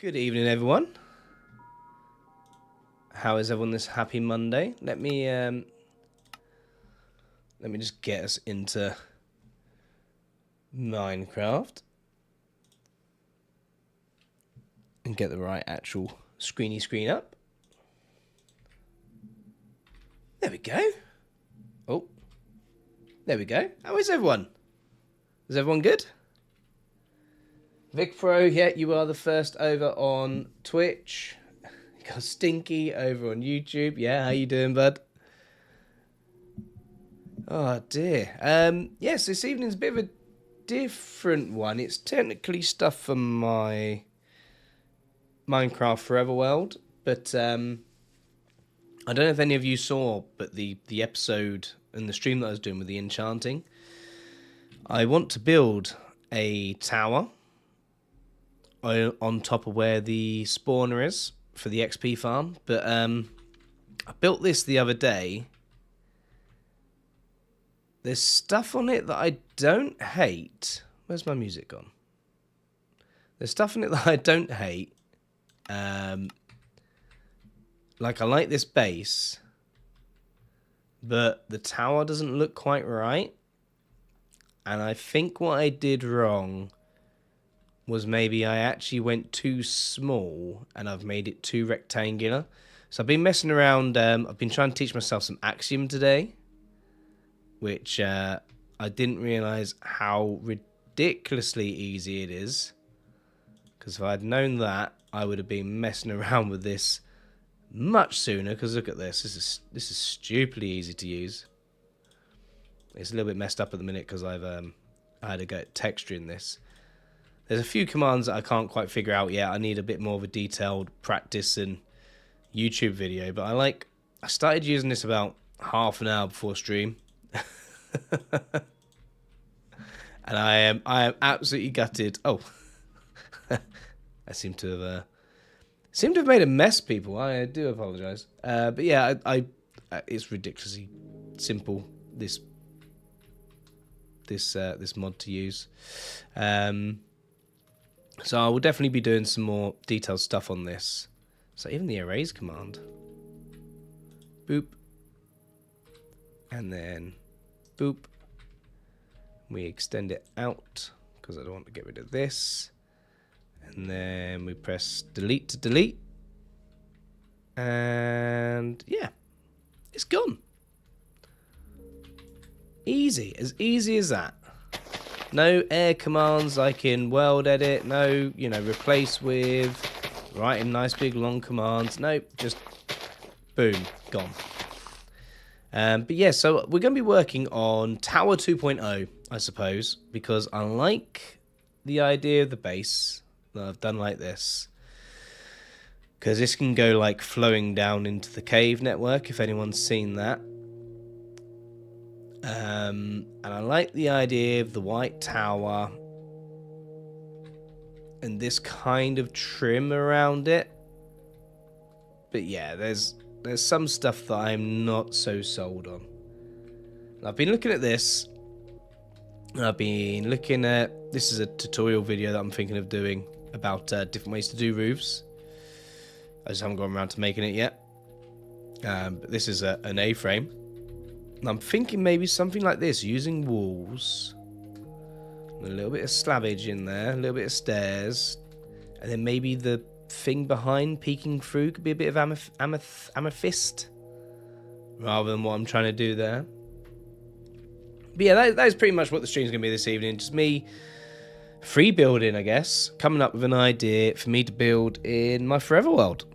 Good evening, everyone. How is everyone this happy Monday? Let me just get us into Minecraft and get the right actual screen up. There we go. Oh, there we go. How is everyone? Is everyone good? Vic Pro, yeah, you are the first over on Twitch. You got Stinky over on YouTube. Yeah, how you doing, bud? Oh dear. Yes, this evening's a bit of a different one. It's technically stuff from my Minecraft Forever world, but I don't know if any of you saw, but the episode and the stream that I was doing with the enchanting, I want to build a tower on top of where the spawner is for the XP farm, but I built this the other day. There's stuff on it that I don't hate. Where's my music gone? There's stuff on it that I don't hate. Like, I like this base, but the tower doesn't look quite right. And I think what I did wrong was maybe I actually went too small and I've made it too rectangular. So I've been messing around. I've been trying to teach myself some Axiom today, which I didn't realise how ridiculously easy it is. Because if I'd known that, I would have been messing around with this much sooner. Because look at this. This is stupidly easy to use. It's a little bit messed up at the minute because I had to go at texturing this. There's a few commands that I can't quite figure out yet. I need a bit more of a detailed practice and YouTube video. But I started using this about half an hour before stream. And I am absolutely gutted. Oh, I seem to have made a mess, people. I do apologise. But yeah, it's ridiculously simple. This mod to use. So I will definitely be doing some more detailed stuff on this. So even the erase command. Boop. And then boop. We extend it out because I don't want to get rid of this. And then we press delete to delete. And yeah, it's gone. Easy as that. No air commands like in world edit. No, replace with, writing nice big long commands. Nope, just boom, gone. But yeah, so we're going to be working on Tower 2.0, I suppose, because I like the idea of the base that I've done like this. Because this can go like flowing down into the cave network, if anyone's seen that. And I like the idea of the white tower and this kind of trim around it. But yeah, there's some stuff that I'm not so sold on. And I've been looking at this. I've been looking at... This is a tutorial video that I'm thinking of doing about different ways to do roofs. I just haven't gone around to making it yet. But this is an A-frame. And I'm thinking maybe something like this, using walls. A little bit of slabbage in there, a little bit of stairs. And then maybe the thing behind peeking through could be a bit of amethyst. Rather than what I'm trying to do there. But yeah, that is pretty much what the stream's going to be this evening. Just me free building, I guess. Coming up with an idea for me to build in my forever world.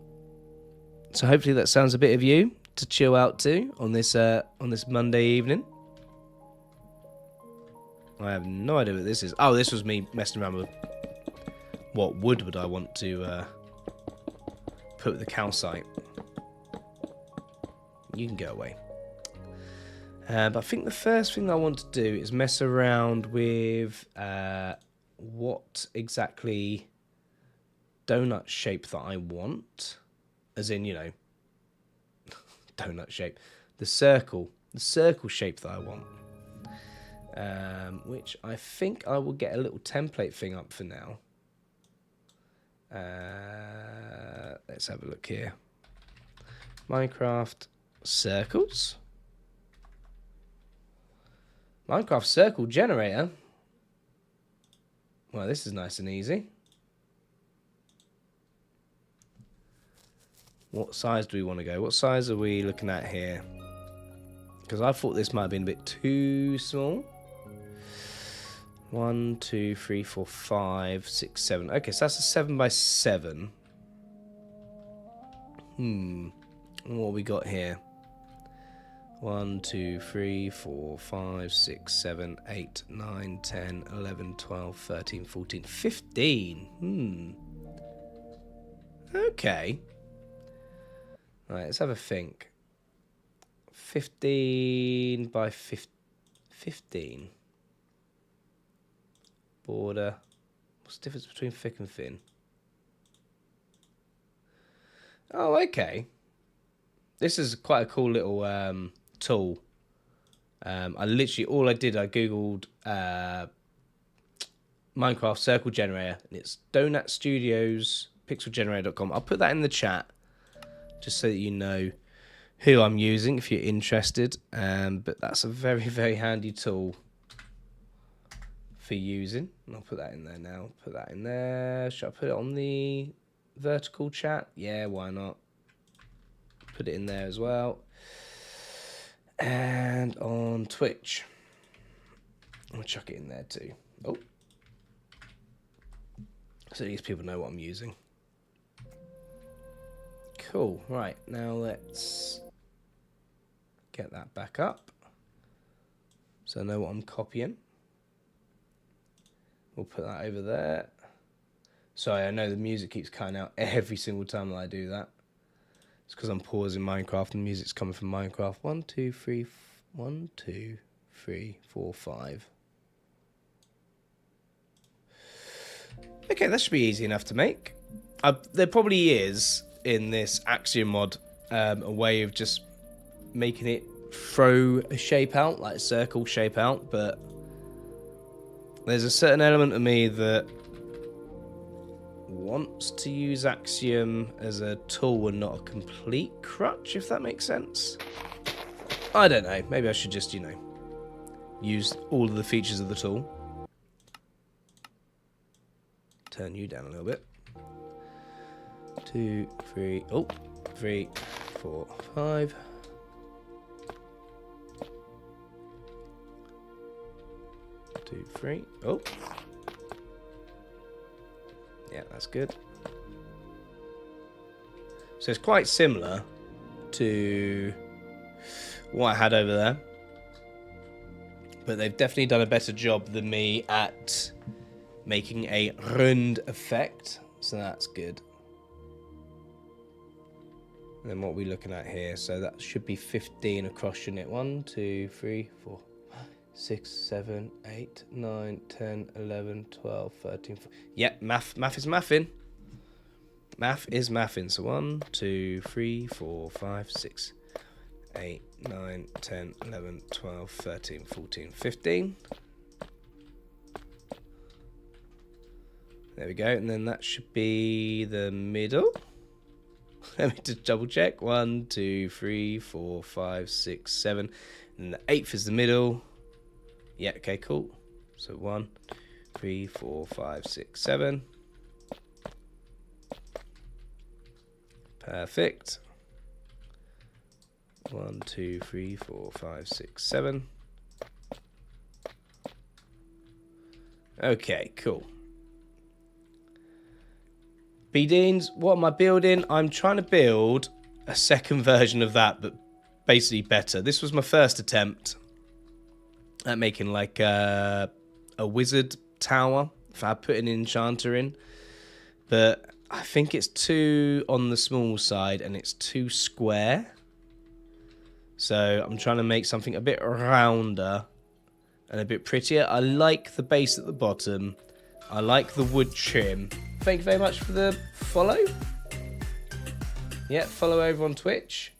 So hopefully that sounds a bit of you to chill out to on this Monday evening. I have no idea what this is. Oh, this was me messing around with what would I want to put with the calcite. You can go away. But I think the first thing I want to do is mess around with what exactly donut shape that I want. As in, donut shape. The circle shape that I want. Which I think I will get a little template thing up for now. Let's have a look here. Minecraft circles. Minecraft circle generator. Well, this is nice and easy. What size do we want to go? What size are we looking at here? Because I thought this might have been a bit too small. 1, 2, 3, 4, 5, 6, 7. Okay, so that's a 7 by 7. What we got here? 1, 2, 3, 4, 5, 6, 7, 8, 9, 10, 11, 12, 13, 14, 15. Okay. Right, let's have a think. 15 by 15. Border. What's the difference between thick and thin? Oh, okay. This is quite a cool little tool. I literally, all I did, I googled Minecraft circle generator, and it's Donut Studios pixelgenerator.com. I'll put that in the chat just so that you know who I'm using if you're interested. But that's a very, very handy tool for using. And I'll put that in there now. Put that in there. Should I put it on the vertical chat? Yeah, why not? Put it in there as well. And on Twitch. I'll chuck it in there too. Oh. So these people know what I'm using. Cool. Right, now let's get that back up. So I know what I'm copying. We'll put that over there. Sorry, I know the music keeps cutting out every single time that I do that. It's because I'm pausing Minecraft and the music's coming from Minecraft. 1, 2, 3, 1, 2, 3, 4, 5. Okay, that should be easy enough to make. There probably is, in this Axiom mod, a way of just making it throw a shape out, like a circle shape out, but there's a certain element of me that wants to use Axiom as a tool and not a complete crutch, if that makes sense. I don't know. Maybe I should just, you know, use all of the features of the tool. Turn you down a little bit. 2, 3, 3, 4, 5. 2, 3. Oh. Yeah, that's good. So it's quite similar to what I had over there. But they've definitely done a better job than me at making a rund effect. So that's good. And then what are we looking at here? So that should be 15 across unit. 1, 2, 3, 4, 6, 7, 8, 9, 10, 11, 12, 13, 14. Yep, math is mathing. Math is mathing. So 1, 2, 3, 4, 5, 6, 8, 9, 10, 11, 12, 13, 14, 15. There we go. And then that should be the middle. Let me just double check. 1, 2, 3, 4, 5, 6, 7. And the 8th is the middle. Yeah, okay, cool. So 1, 3, 4, 5, 6, 7. Perfect. 1, 2, 3, 4, 5, 6, 7. Okay, cool. BilDiNs, what am I building? I'm trying to build a second version of that, but basically better. This was my first attempt at making like a wizard tower if I put an enchanter in, but I think it's too on the small side and it's too square. So I'm trying to make something a bit rounder and a bit prettier. I like the base at the bottom. I like the wood trim. Thank you very much for the follow. Yeah, follow over on Twitch.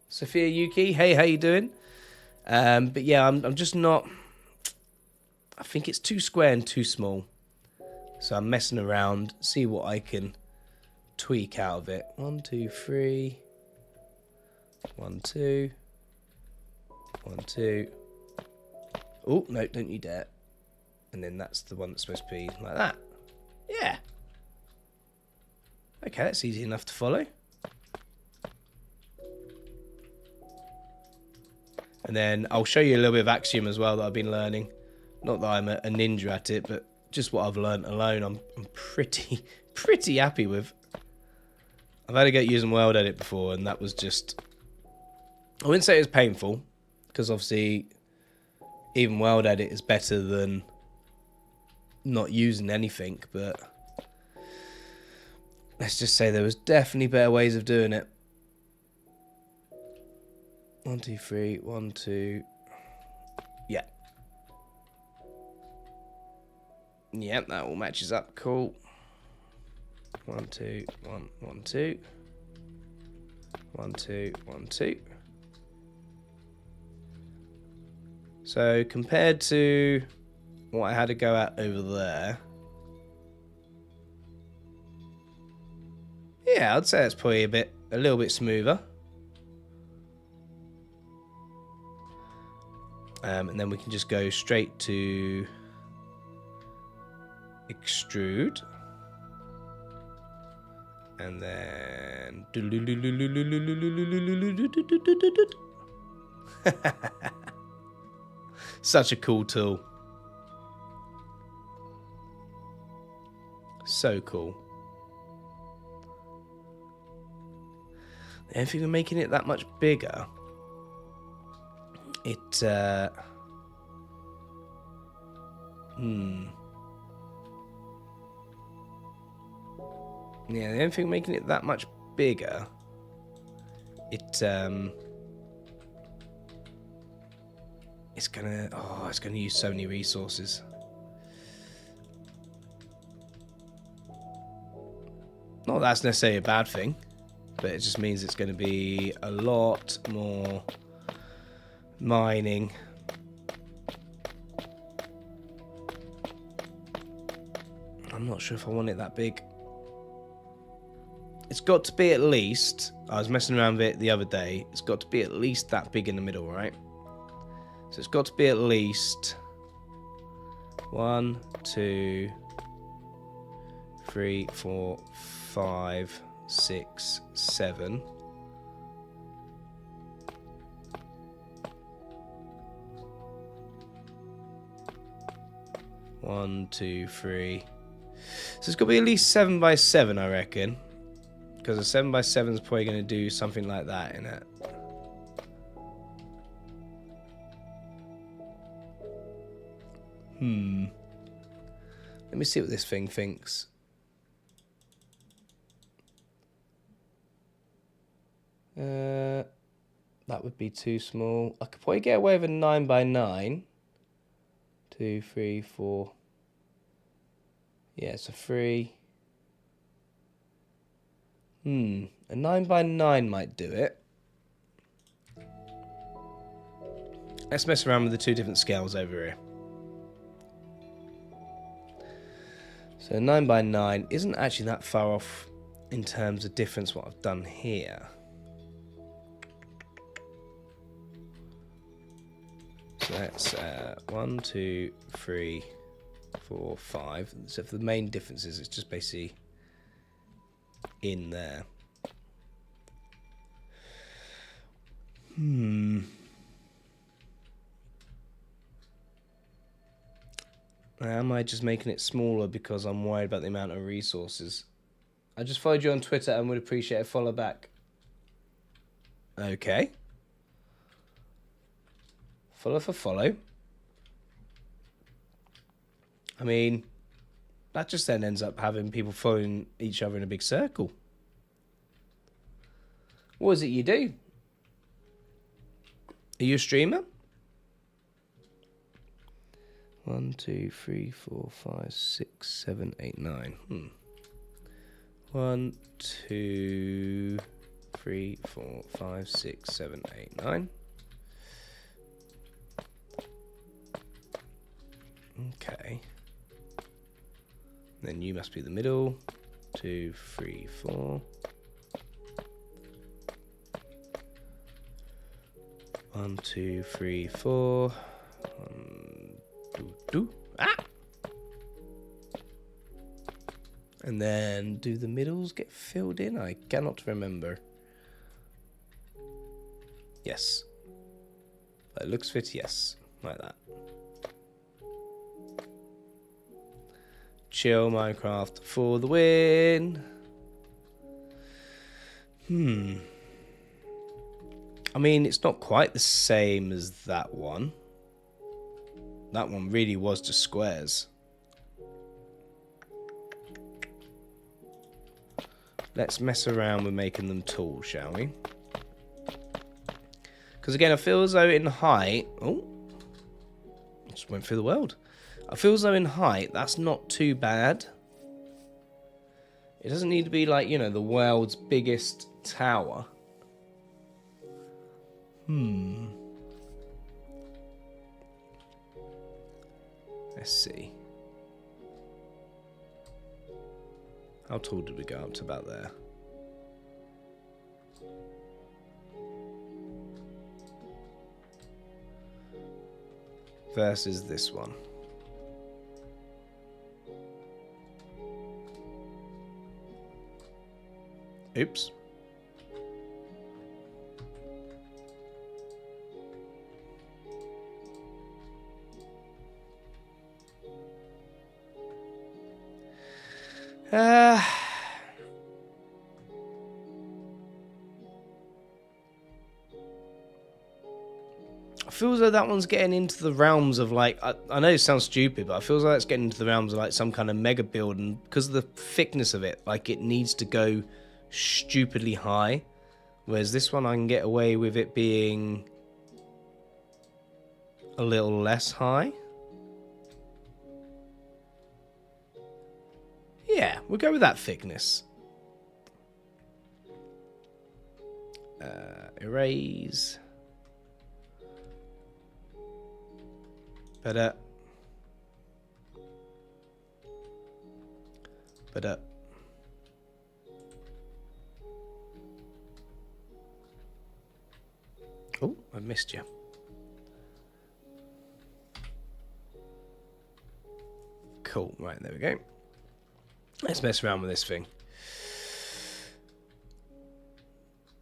Sophia Yuki, hey, how you doing? But yeah, I'm just not... I think it's too square and too small. So I'm messing around, see what I can tweak out of it. 1, 2, 3. 1, 2. 1, 2. Oh, no, don't you dare. And then that's the one that's supposed to be like that. Yeah. Okay, that's easy enough to follow. And then I'll show you a little bit of Axiom as well that I've been learning. Not that I'm a ninja at it, but just what I've learned alone, I'm pretty happy with. I've had to get using WorldEdit before, and that was just... I wouldn't say it was painful, because obviously even WorldEdit is better than not using anything, but let's just say there was definitely better ways of doing it. 1, 2, 3, 1, 2. Yeah. Yep, that all matches up. Cool. 1, 2, 1, 1, 2. 1, 2, 1, 2. So compared to what I had to go at over there, yeah, I'd say it's probably a little bit smoother. And then we can just go straight to extrude. And then... Such a cool tool. So cool. And if you're making it that much bigger, it... Yeah, the only thing making it that much bigger, it's gonna use so many resources. Not that's necessarily a bad thing, but it just means it's going to be a lot more mining. I'm not sure if I want it that big. It's got to be at least, I was messing around with it the other day, it's got to be at least that big in the middle, right? So it's got to be at least 1, 2, 3, 4, 5, 6, 7. One, 2, 3. So it's got to be at least 7 by 7, I reckon. Because a 7 by 7 is probably going to do something like that in it. Let me see what this thing thinks. That would be too small. I could probably get away with a 9 by 9. 2, 3, 4. Yeah, it's a 3. A 9 by 9 might do it. Let's mess around with the two different scales over here. So 9 by 9 isn't actually that far off in terms of difference what I've done here. So that's 1, 2, 3, 4, 5. So for the main differences, it's just basically in there. Am I just making it smaller because I'm worried about the amount of resources? I just followed you on Twitter and would appreciate a follow back. Okay. Follow for follow. I mean, that just then ends up having people following each other in a big circle. What is it you do? Are you a streamer? 1, 2, 3, 4, 5, 6, 7, 8, 9. 1, 2, 3, 4, 5, 6, 7, 8, 9. Okay. Then you must be the middle. 2, 3, 4. 1, 2, 3, 4. 1, 2. Ah! And then do the middles get filled in? I cannot remember. Yes. It looks fit, yes. Like that. Chill Minecraft for the win. I mean, it's not quite the same as that one. That one really was just squares. Let's mess around with making them tall, shall we? Because again, I feel as though in height... Oh! Just went through the world. I feel as though in height, that's not too bad. It doesn't need to be like, you know, the world's biggest tower. Let's see. How tall did we go up to about there? Versus this one. Oops. I feel as though that one's getting into the realms of like, I know it sounds stupid, but I feel as though it's getting into the realms of like some kind of mega build, and because of the thickness of it, like it needs to go stupidly high. Whereas this one I can get away with it being a little less high. Yeah, we'll go with that thickness. Erase. Better. Oh, I missed you. Cool, right, there we go. Let's mess around with this thing.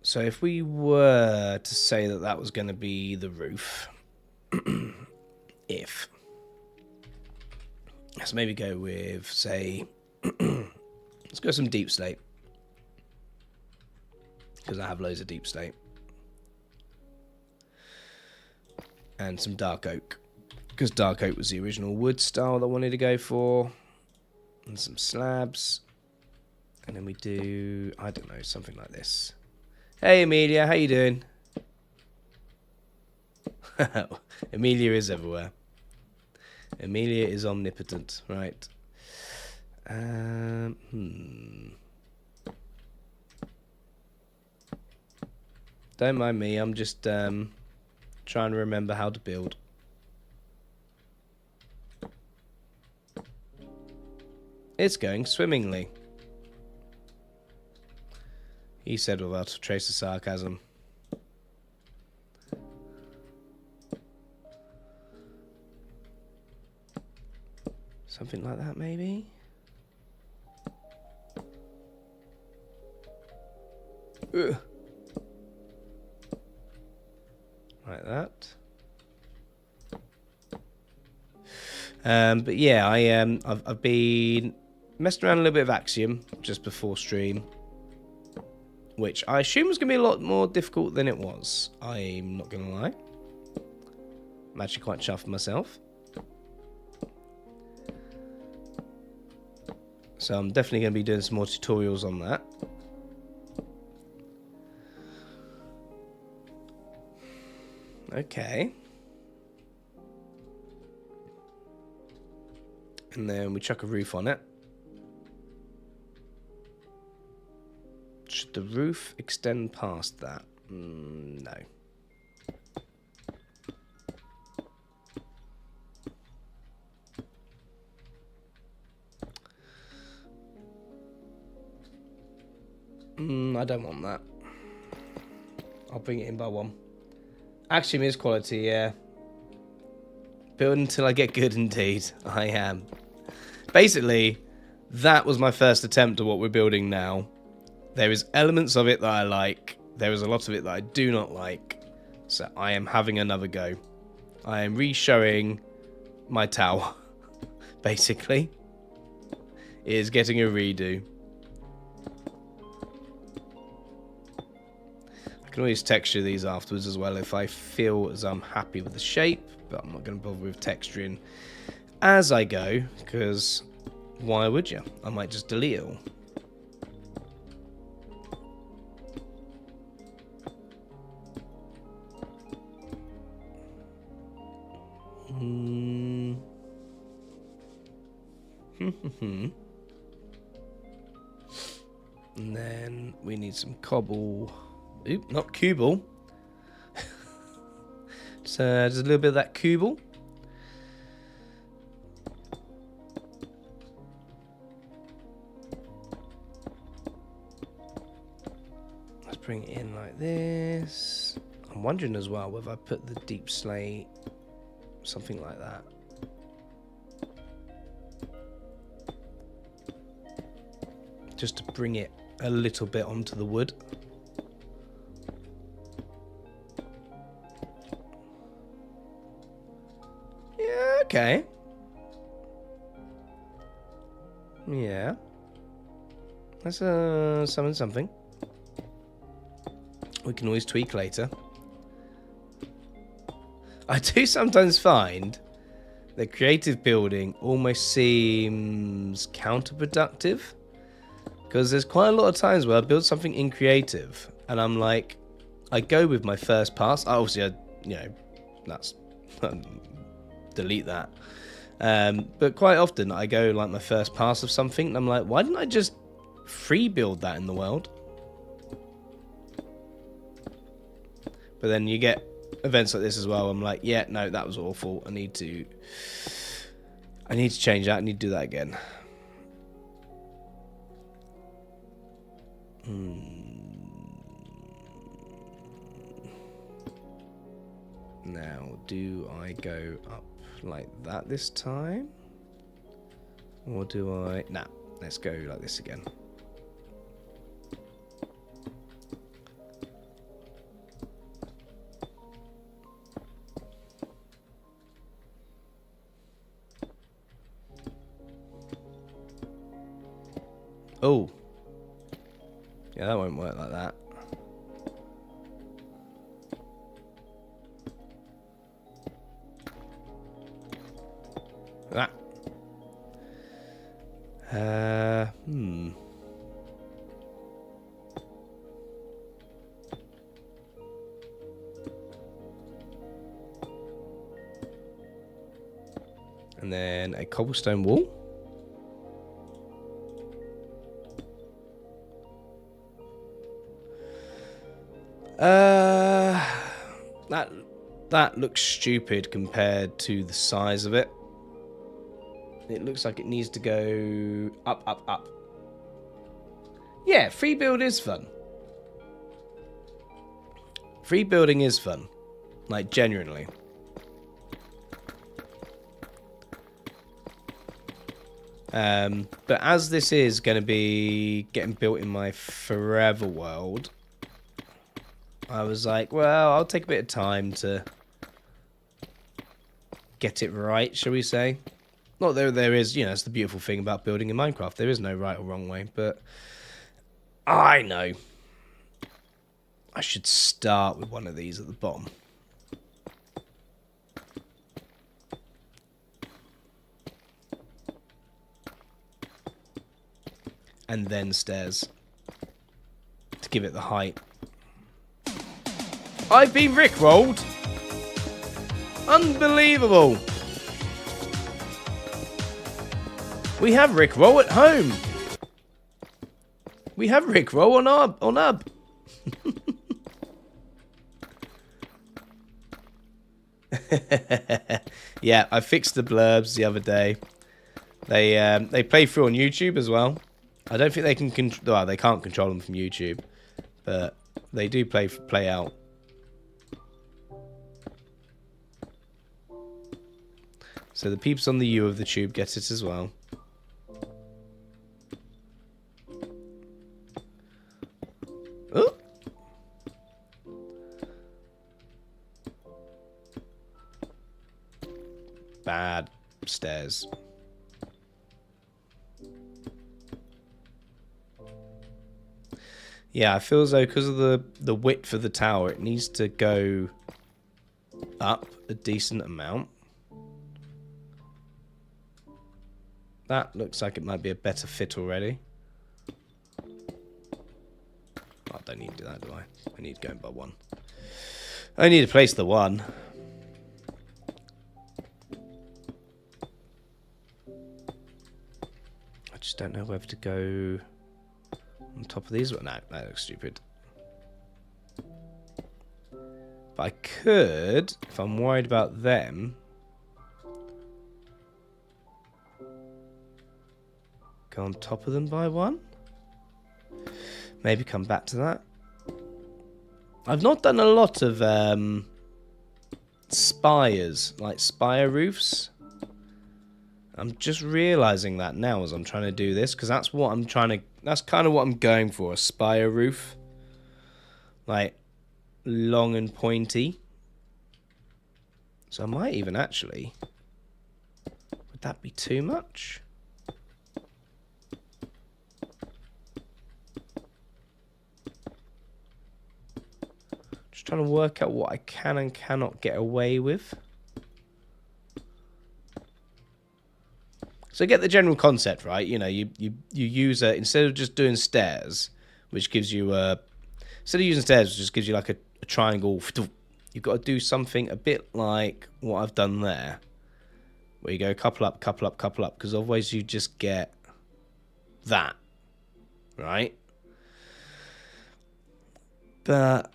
So if we were to say that that was going to be the roof, if. Let's maybe go with, say, let's go some deep slate. Because I have loads of deep slate. And some dark oak. Because dark oak was the original wood style that I wanted to go for. And some slabs. And then we do, I don't know, something like this. Hey Amelia, how you doing? Amelia is everywhere. Amelia is omnipotent, right? Don't mind me, I'm just trying to remember how to build. It's going swimmingly. He said without a trace of sarcasm. Something like that, maybe? Ugh. Like that. But yeah, I've been messing around a little bit of Axiom just before stream, which I assume was going to be a lot more difficult than it was. I'm not going to lie. I'm actually quite chuffed myself. So I'm definitely going to be doing some more tutorials on that. Okay. And then we chuck a roof on it. Should the roof extend past that? No. I don't want that. I'll bring it in by 1. Actually, it is quality, yeah. Build until I get good indeed. I am. Basically, that was my first attempt at what we're building now. There is elements of it that I like. There is a lot of it that I do not like. So I am having another go. I am re-showing my tower, basically. It is getting a redo. I can always texture these afterwards as well if I feel as I'm happy with the shape, but I'm not going to bother with texturing as I go, because why would you? I might just delete it all. And then we need some cobble. Oop, not cubble. So there's a little bit of that cubble. Let's bring it in like this. I'm wondering as well whether I put the deep slate, something like that. Just to bring it a little bit onto the wood. Yeah, okay. Yeah. That's something. We can always tweak later. I do sometimes find that creative building almost seems counterproductive. Because there's quite a lot of times where I build something in creative and I'm like, I go with my first pass. Obviously, that's delete that. But quite often I go like my first pass of something and I'm like, why didn't I just free build that in the world? But then you get events like this as well. I'm like, yeah, no, that was awful. I need to change that. I need to do that again. Now, do I go up like that this time? Or do I... Nah, let's go like this again. Oh. Yeah, that won't work like that. That. And then a cobblestone wall. That looks stupid compared to the size of it. It looks like it needs to go up, up, up. Yeah, free build is fun. Free building is fun. Like, genuinely. But as this is going to be getting built in my forever world, I was like, well, I'll take a bit of time to get it right, shall we say. Not that there is, it's the beautiful thing about building in Minecraft. There is no right or wrong way, but I know I should start with one of these at the bottom. And then stairs to give it the height. I've been rickrolled. Unbelievable. We have rickroll at home. We have rickroll on Hub. Yeah, I fixed the blurbs the other day. They play through on YouTube as well. I don't think they can control. Well, they can't control them from YouTube, but they do play out. So the peeps on the U of the tube get it as well. Oh. Bad stairs. Yeah, I feel as though because of the width of the tower, it needs to go up a decent amount. That looks like it might be a better fit already. I don't need to do that, do I? I need to go by one. I need to place the one. I just don't know whether to go on top of these. No, that looks stupid. But I could, if I'm worried about them, go on top of them by one. Maybe come back to that. I've not done a lot of spires, like spire roofs. I'm just realizing that now as I'm trying to do this, because that's what I'm trying to. That's kind of what I'm going for, a spire roof, like long and pointy. So I might even actually. Would that be too much? Just trying to work out what I can and cannot get away with. So get the general concept, right? You know, you use a, instead of just doing stairs, which gives you a, instead of using stairs, which just gives you like a triangle, you've got to do something a bit like what I've done there, where you go couple up, couple up, couple up, because otherwise you just get that, right? But,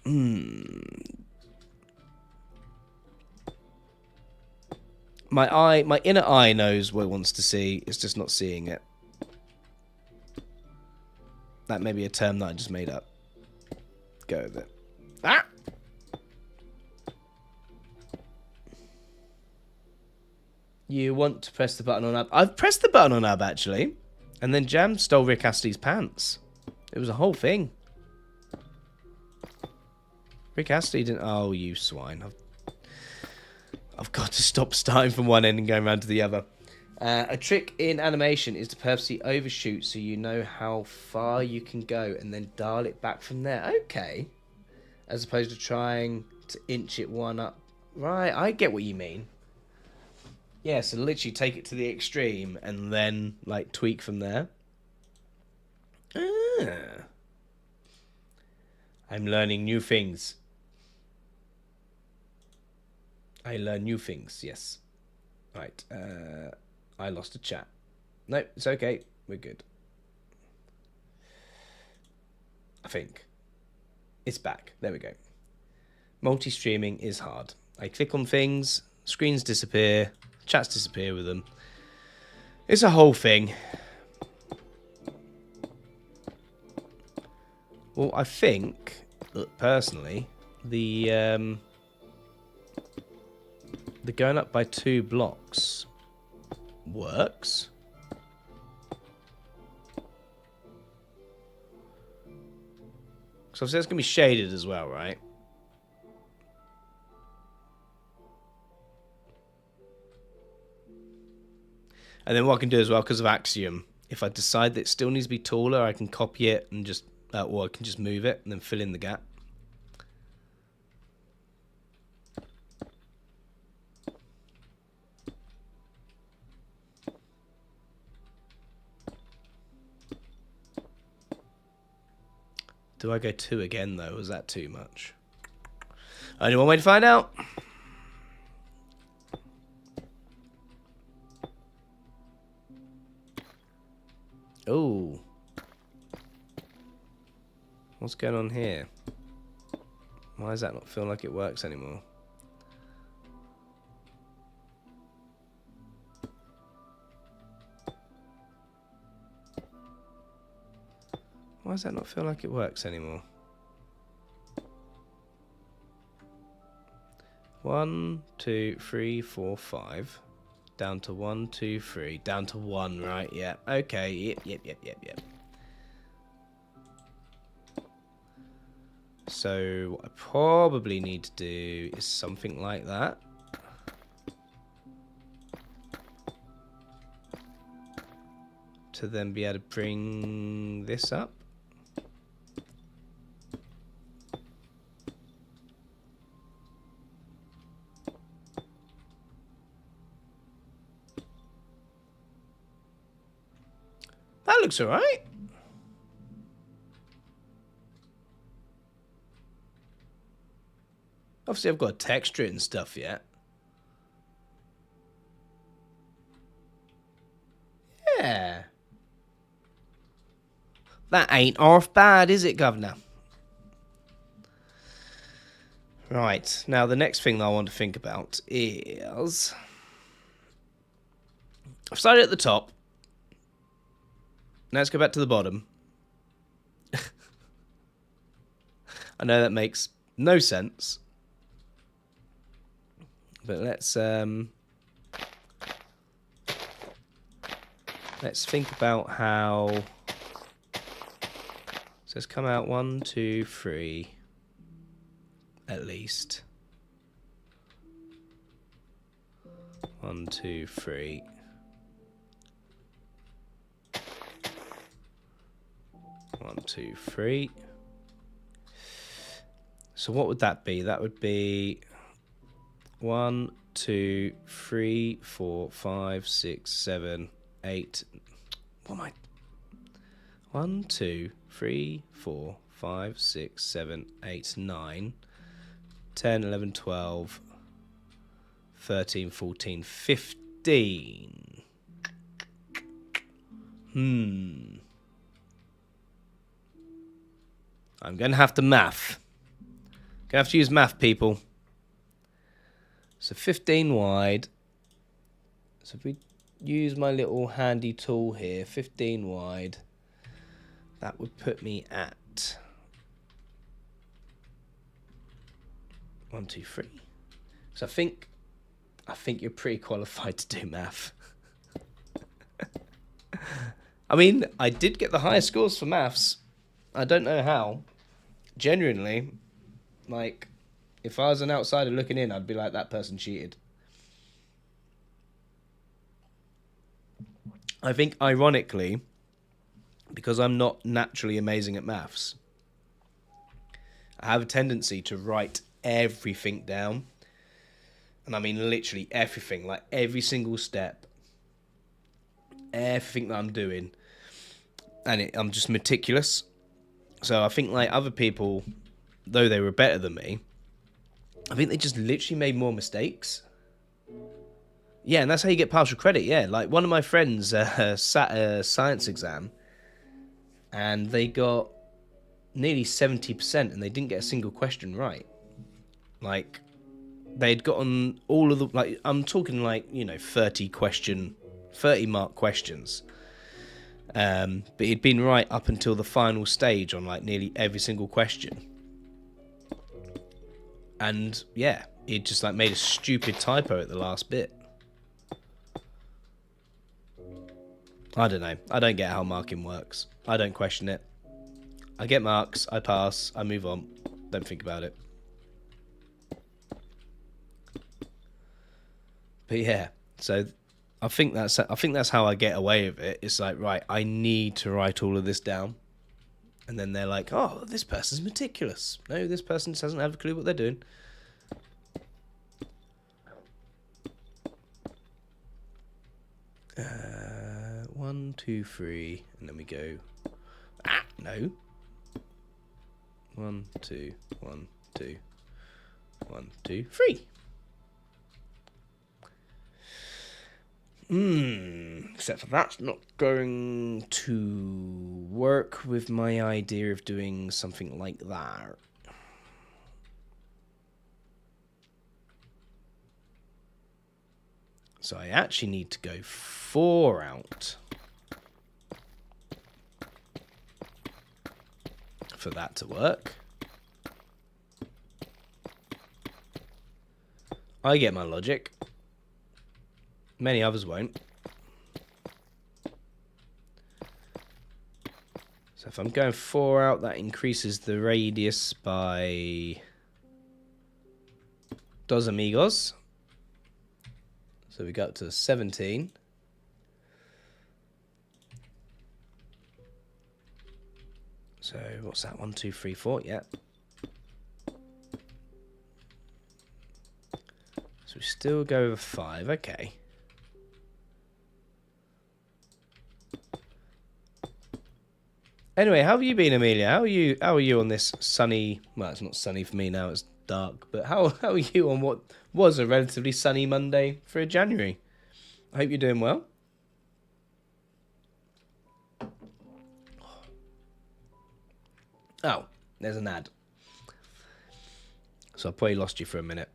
my inner eye knows what it wants to see. It's just not seeing it. That may be a term that I just made up. Go with it. Ah! You want to press the button on Ab. I've pressed the button on Ab, actually. And then Jam stole Rick Astley's pants. It was a whole thing. Rick Astley didn't... Oh, you swine. I've got to stop starting from one end and going around to the other. A trick in animation is to purposely overshoot so you know how far you can go and then dial it back from there. Okay. As opposed to trying to inch it one up. Right, I get what you mean. Yeah, so literally take it to the extreme and then, like, tweak from there. Ah. I'm learning new things. I learn new things, yes. Right, I lost a chat. No, it's okay. We're good. I think. It's back. There we go. Multi-streaming is hard. I click on things, screens disappear, chats disappear with them. It's a whole thing. Well, I think, personally, the going up by 2 blocks works. So obviously that's going to be shaded as well, right? And then what I can do as well, because of Axiom, if I decide that it still needs to be taller, I can copy it and just, or I can just move it and then fill in the gap. Do I go 2 again, though? Was that too much? Only one way to find out. Oh. What's going on here? Why does that not feel like it works anymore? Why does that not feel like it works anymore? 1, 2, 3, 4, 5. Down to 1, 2, 3. Down to 1, right? Yeah. Okay. Yep. So what I probably need to do is something like that. To then be able to bring this up. That looks alright. Obviously, I've got to texture it and stuff yet. Yeah. That ain't half bad, is it, Governor? Right. Now, the next thing that I want to think about is... I've started at the top. Now let's go back to the bottom. I know that makes no sense. But let's think about how... So let's come out 1, 2, 3, at least. 1, 2, 3. 1, 2, 3. So what would that be? That would be 1, 2, 3, 4, 5, 6, 7, 8. What am I? 1, 2, 3, 4, 5, 6, 7, 8, 9, 10, 11, 12, 13, 14, 15. I'm going to have to math. Going to have to use math, people. So 15 wide. So if we use my little handy tool here, 15 wide, that would put me at 1, 2, 3. So I think you're pretty qualified to do math. I mean, I did get the highest scores for maths. I don't know how. Genuinely, like, if I was an outsider looking in, I'd be like, that person cheated. I think, ironically, because I'm not naturally amazing at maths, I have a tendency to write everything down. And I mean literally everything, like every single step, everything that I'm doing. And I'm just meticulous. So I think like other people, though they were better than me, I think they just literally made more mistakes. Yeah, and that's how you get partial credit, yeah. Like one of my friends sat a science exam and they got nearly 70% and they didn't get a single question right. Like, they'd gotten all of the, like, I'm talking like, 30 mark questions. But he'd been right up until the final stage on like nearly every single question. And yeah, he'd just like made a stupid typo at the last bit. I don't know. I don't get how marking works. I don't question it. I get marks, I pass, I move on. Don't think about it. But yeah, so I think that's how I get away with it. It's like, right, I need to write all of this down. And then they're like, oh, this person's meticulous. No, this person just doesn't have a clue what they're doing. One, 2, 3, and then we go. No. 1, 2, 1, 2, 1, 2, 3. Except for that's not going to work with my idea of doing something like that. So I actually need to go 4 out. for that to work. I get my logic. Many others won't. So if I'm going 4 out, that increases the radius by dos amigos. So we go up to 17. So what's that? 1, 2, 3, 4. Yeah. So we still go over 5. Okay. Anyway, how have you been, Amelia? How are you on this sunny? Well, it's not sunny for me now. It's dark. But how are you on what was a relatively sunny Monday for January? I hope you're doing well. Oh, there's an ad. So I probably lost you for a minute.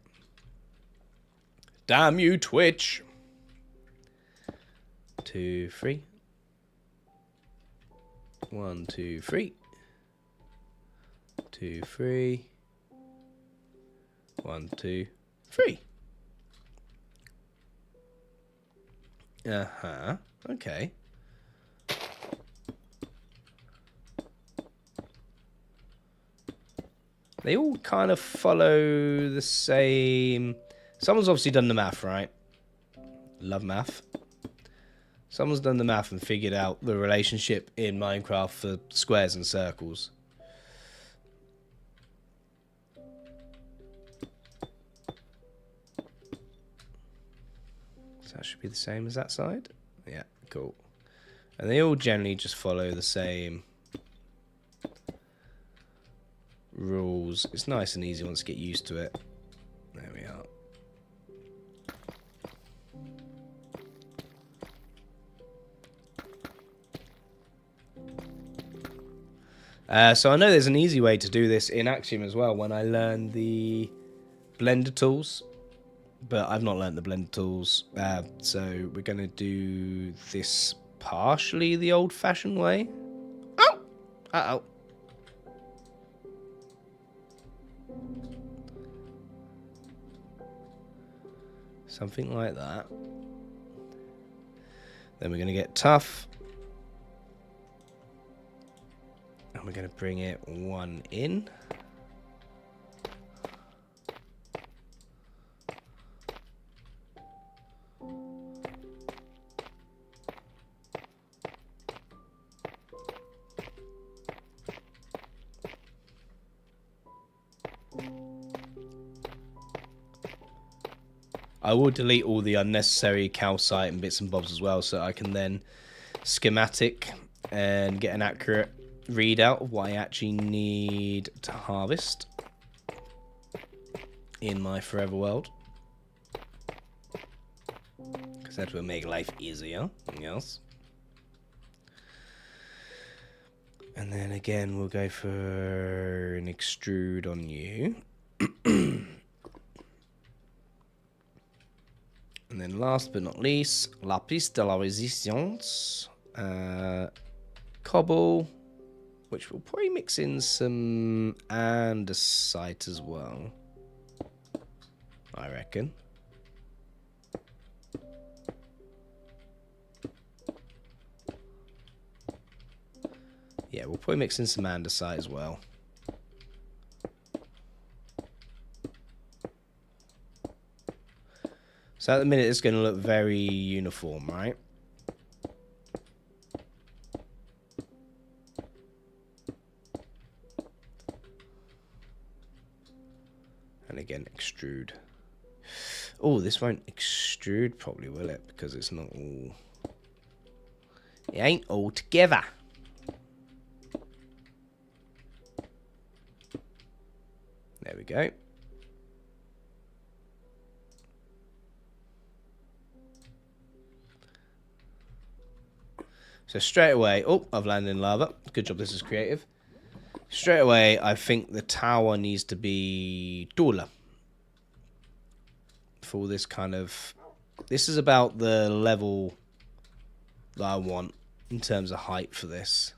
Damn you, Twitch. 2, 3. 1, 2, 3. 2, 3. 1, 2, 3. Uh-huh. Okay. They all kind of follow the same... Someone's obviously done the math, right? Love math. Someone's done the math and figured out the relationship in Minecraft for squares and circles. So that should be the same as that side. Yeah, cool. And they all generally just follow the same rules. It's nice and easy once you get used to it. There we are. So I know there's an easy way to do this in Axiom as well when I learn the blender tools, but I've not learned the blender tools. So we're going to do this partially the old-fashioned way. Oh! Uh-oh. Something like that. Then we're going to get tough. And we're going to bring it 1 in. I will delete all the unnecessary calcite and bits and bobs as well, so I can then schematic and get an accurate readout of what I actually need to harvest in my forever world. Because that will make life easier. Yes. And then again, we'll go for an extrude on you. And then last but not least, lapis de la resistance, cobble, which will probably mix in some andesite as well, I reckon. Yeah, we'll probably mix in some andesite as well. So at the minute, it's going to look very uniform, right? And again, extrude. Oh, this won't extrude probably, will it? Because it's not all... It ain't all together. There we go. So straight away, oh, I've landed in lava. Good job, this is creative. Straight away, I think the tower needs to be taller. For this kind of... This is about the level that I want in terms of height for this.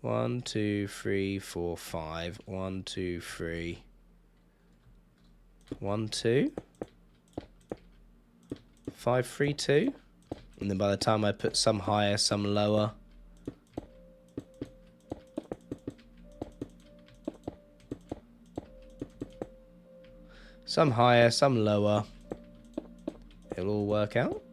1, 2, 3, 4, 5. 1, 2, 3. 1, 2. 5, 3, 2. And then by the time I put some higher, some lower. Some higher, some lower. It'll all work out.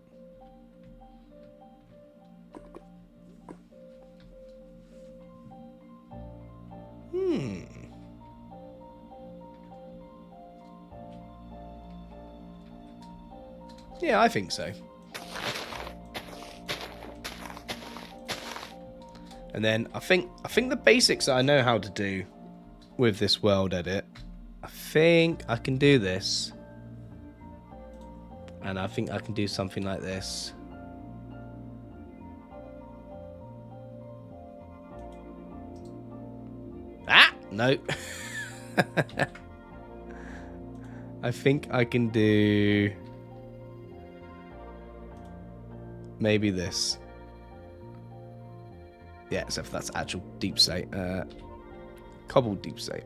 Yeah, I think so. And then I think the basics I know how to do with this world edit. I think I can do this. And I think I can do something like this. Ah, no. I think I can do maybe this. Yeah, except for that's actual deep state. Cobbled deep state.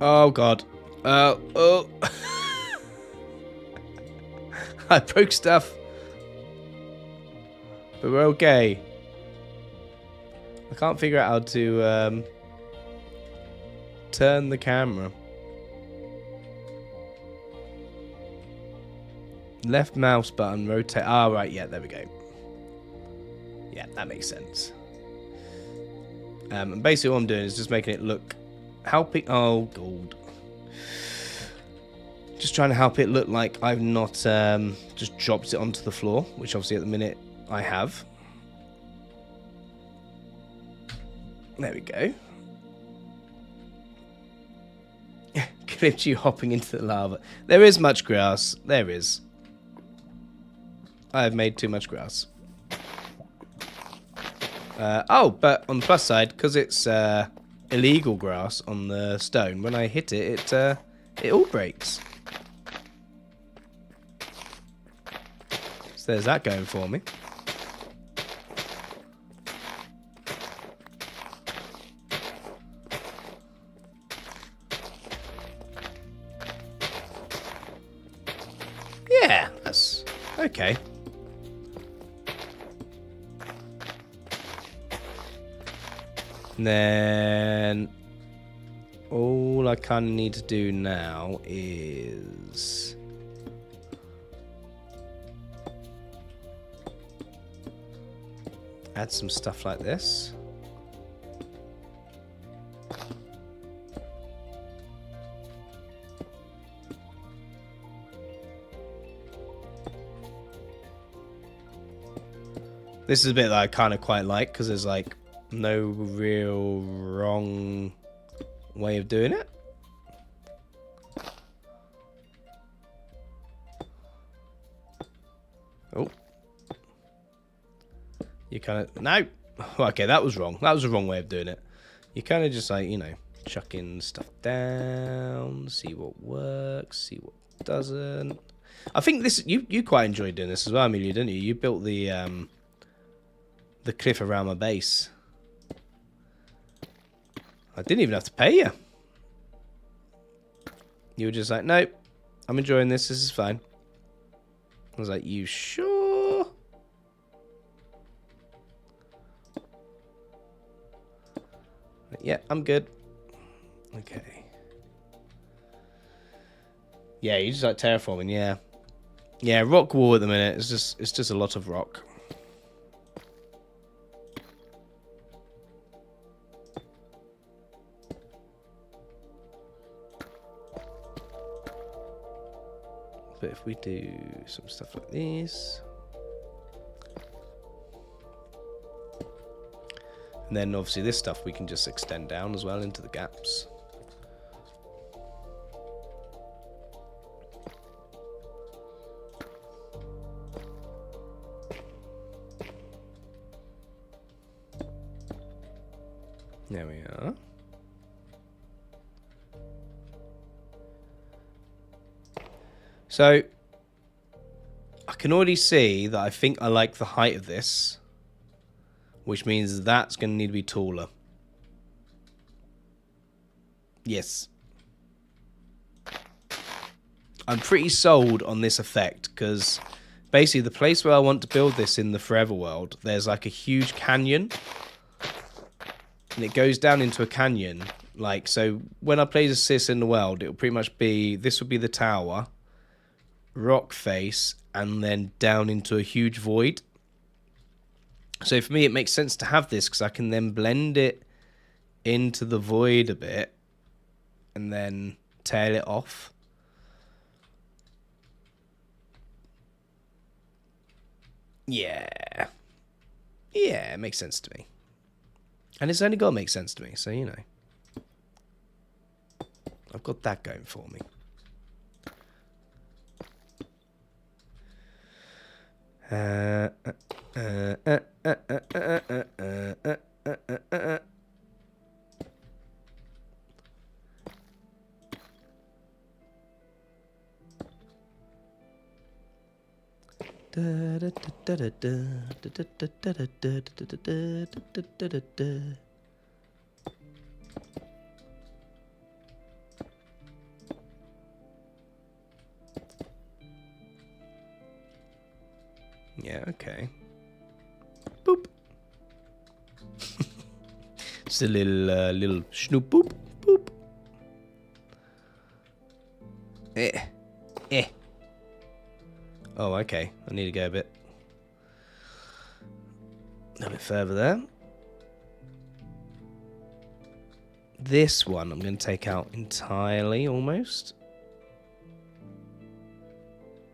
Oh god. Oh. I broke stuff. But we're okay. I can't figure out how to turn the camera. Left mouse button, rotate. Ah, right, yeah, there we go. Yeah, that makes sense. And basically what I'm doing is just making it look... Oh, God. Just trying to help it look like I've not just dropped it onto the floor, which obviously at the minute I have. There we go. Clipped you hopping into the lava. There is much grass. There is. I have made too much grass. Oh, but on the plus side, because it's illegal grass on the stone, when I hit it, it all breaks. So there's that going for me. Yeah, that's okay. And then all I kind of need to do now is add some stuff like this. This is a bit that I kind of quite like because there's like no real wrong way of doing it. Oh. You kind of... No! Okay, that was wrong. That was the wrong way of doing it. You kind of just like, you know, chucking stuff down, see what works, see what doesn't. I think this... You quite enjoyed doing this as well, Amelia, didn't you? You built the cliff around my base. I didn't even have to pay you. You were just like, nope, I'm enjoying this. This is fine. I was like, you sure? Yeah, I'm good. Okay. Yeah, you just like terraforming. Yeah, yeah. Rock wall at the minute. It's just a lot of rock. But if we do some stuff like this, and then obviously this stuff we can just extend down as well into the gaps. There we are. So I can already see that I think I like the height of this, which means that's going to need to be taller. Yes. I'm pretty sold on this effect, because basically the place where I want to build this in the Forever world, there's like a huge canyon, and it goes down into a canyon. Like, so when I play as Sis in the world, it'll pretty much be, this would be the tower, rock face, and then down into a huge void. So for me, it makes sense to have this, because I can then blend it into the void a bit, and then tail it off. Yeah. Yeah, it makes sense to me. And it's only got to make sense to me, so, you know. I've got that going for me. Yeah, okay. Boop. Just a little snoop boop boop. Eh. Oh, okay. I need to go a bit further there. This one I'm going to take out entirely, almost.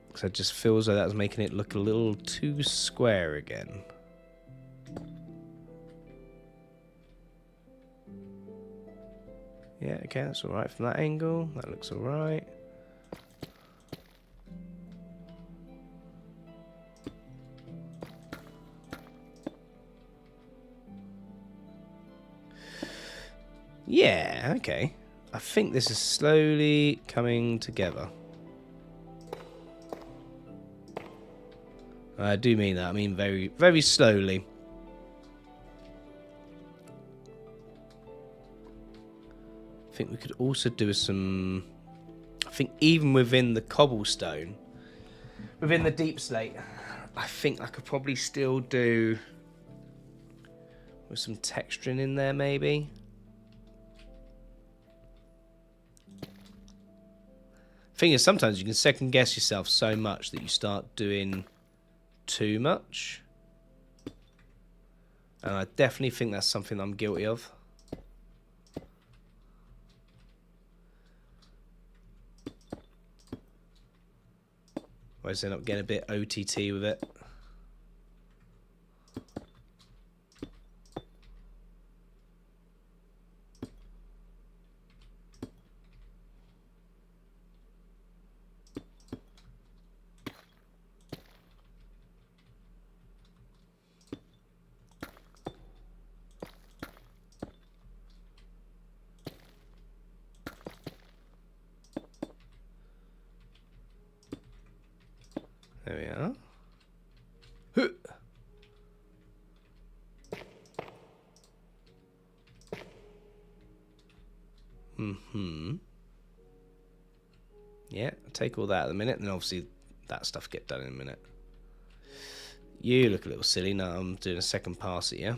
Because I just feel as though that was making it look a little too square again. Yeah, okay, that's alright from that angle. That looks alright. Yeah, okay. I think this is slowly coming together. I do mean that. I mean very, very slowly. I think we could also do some... I think even within the cobblestone, within the deep slate, I think I could probably still do with some texturing in there, maybe. Thing is, sometimes you can second guess yourself so much that you start doing too much. And I definitely think that's something I'm guilty of. I just end up getting a bit OTT with it. There we are. Yeah, I'll take all that at the minute, and then obviously that stuff get done in a minute. You look a little silly. Now I'm doing a second pass at you.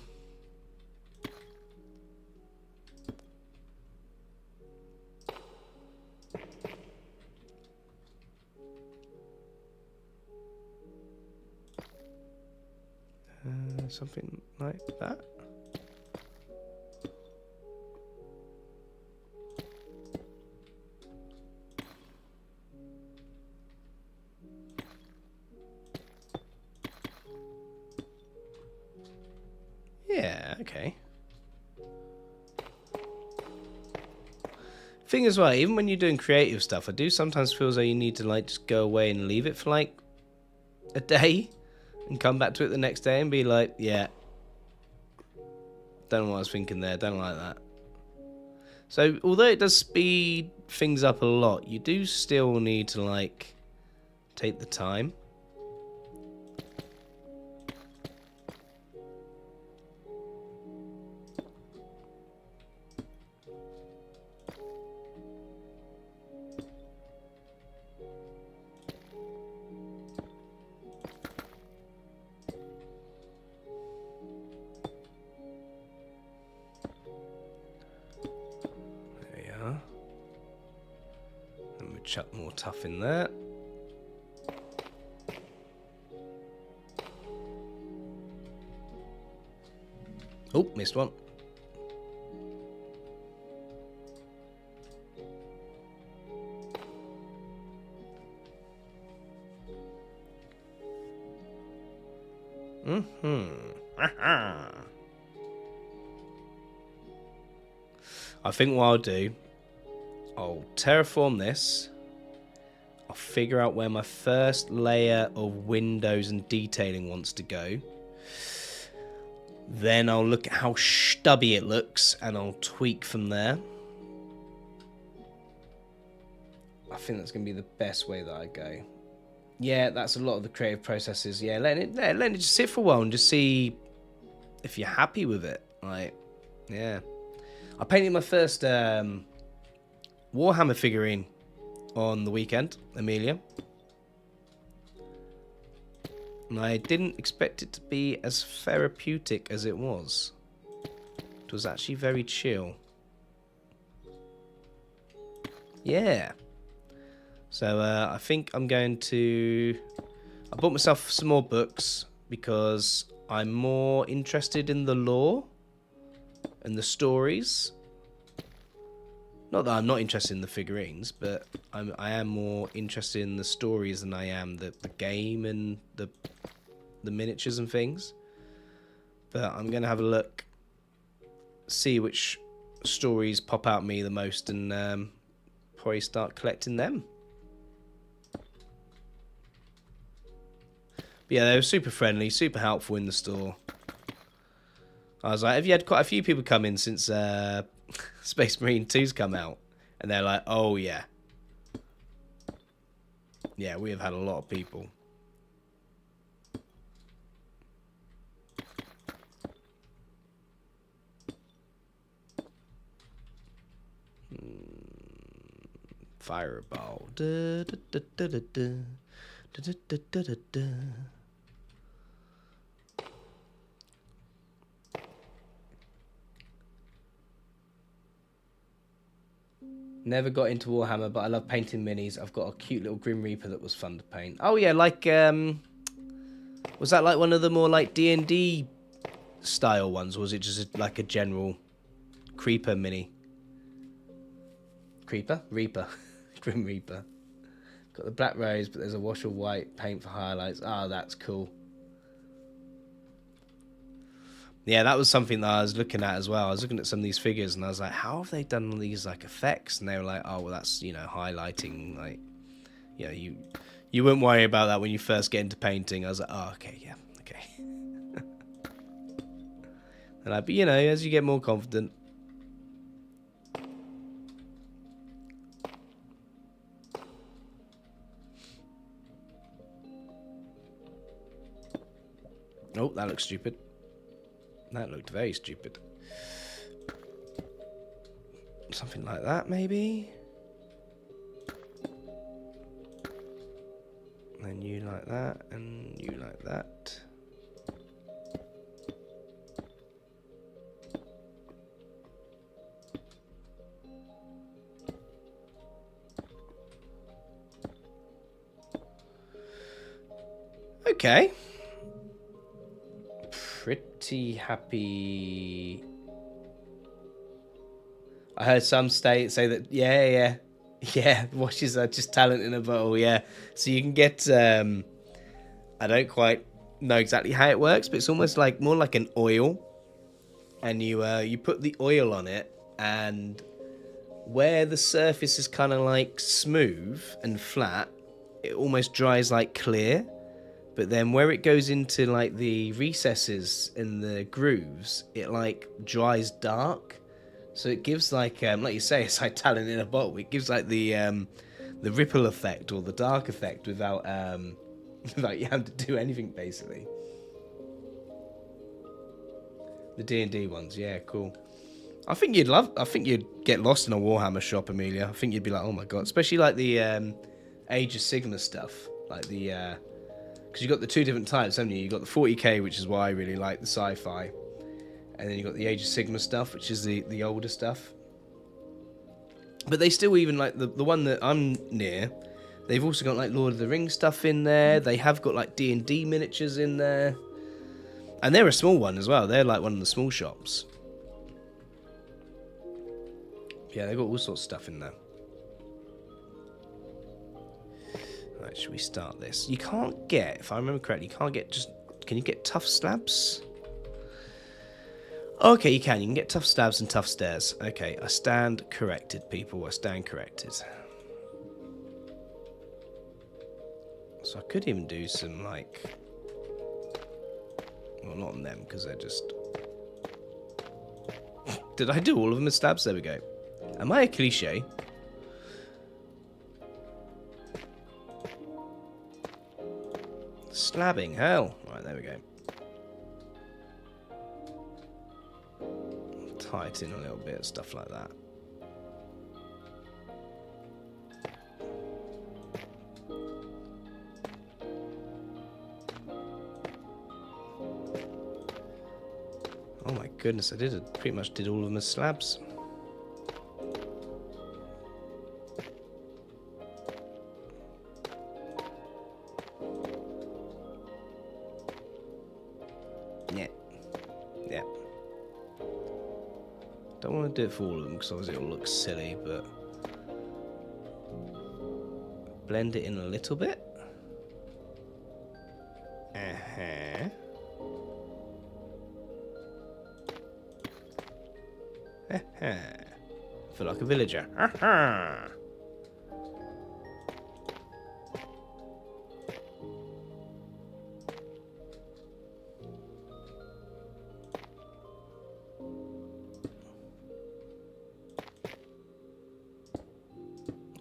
Something like that. Yeah, okay. Thing as well, even when you're doing creative stuff, I do sometimes feel as though you need to like just go away and leave it for like a day and come back to it the next day and be like, yeah, don't know what I was thinking there, don't like that. So although it does speed things up a lot, you do still need to like Take the time. There we are. And we chuck more tough in there. Oh, missed one. I think what I'll do, I'll terraform this. I'll figure out where my first layer of windows and detailing wants to go. Then I'll look at how stubby it looks and I'll tweak from there. I think that's going to be the best way that I go. Yeah, that's a lot of the creative processes. Yeah, letting it just sit for a while and just see if you're happy with it. Like, yeah. I painted my first Warhammer figurine on the weekend, Amelia. And I didn't expect it to be as therapeutic as it was. It was actually very chill. Yeah. So I think I'm going to... I bought myself some more books because I'm more interested in the lore and the stories. Not that I'm not interested in the figurines, but I am more interested in the stories than I am the game and the miniatures and things. But I'm going to have a look, see which stories pop out at me the most, and probably start collecting them. But yeah, they were super friendly, super helpful in the store. I was like, have you had quite a few people come in since Space Marine 2's come out? And they're like, oh yeah. Yeah, we have had a lot of people. Fireball. Da, da, da, da, da, da. Da, da, da, da, da. Never got into Warhammer, but I love painting minis. I've got a cute little Grim Reaper that was fun to paint. Oh yeah, like was that like one of the more like D&D style ones, or was it just like a general Creeper mini? Creeper? Reaper. Grim Reaper. Got the black rose, but there's a wash of white paint for highlights. Oh, that's cool. Yeah, that was something that I was looking at as well. I was looking at some of these figures and I was like, how have they done all these like effects? And they were like, oh, well, that's, you know, highlighting, like, you know, you wouldn't worry about that when you first get into painting. I was like, oh, okay, yeah, okay. And but you know, as you get more confident. Oh, that looks stupid. That looked very stupid. Something like that, maybe? And you like that, and you like that. Okay. Pretty happy. I heard some say that yeah, washes are just talent in a bottle. Yeah, so you can get I don't quite know exactly how it works, but it's almost like more like an oil, and you put the oil on it, and where the surface is kind of like smooth and flat, it almost dries like clear. But then where it goes into like the recesses and the grooves, it like dries dark. So it gives like you say, it's like talent in a bottle. It gives like the the ripple effect or the dark effect without without you having to do anything basically. The D&D ones, yeah, cool. I think you'd get lost in a Warhammer shop, Amelia. I think you'd be like, oh my god, especially like the Age of Sigma stuff, like the because you got the two different types, haven't you? You got the 40k, which is why I really like the sci-fi, and then you got the Age of Sigma stuff, which is the older stuff. But they still even like the one that I'm near. They've also got like Lord of the Rings stuff in there. They have got like D&D miniatures in there, and they're a small one as well. They're like one of the small shops. Yeah, they've got all sorts of stuff in there. Right, should we start this? You can't get, if I remember correctly, you can't get just... Can you get tough slabs? Okay, you can. You can get tough slabs and tough stairs. Okay, I stand corrected, people. I stand corrected. So I could even do some, like... Well, not on them, because they're just... Did I do all of them as slabs? There we go. Am I a cliche? Slabbing, hell. Right, there we go. Tie it in a little bit, stuff like that. Oh my goodness, I pretty much did all of them as slabs. Yeah. Don't want to do it for all of them because obviously it'll look silly, but blend it in a little bit. Feel like a villager.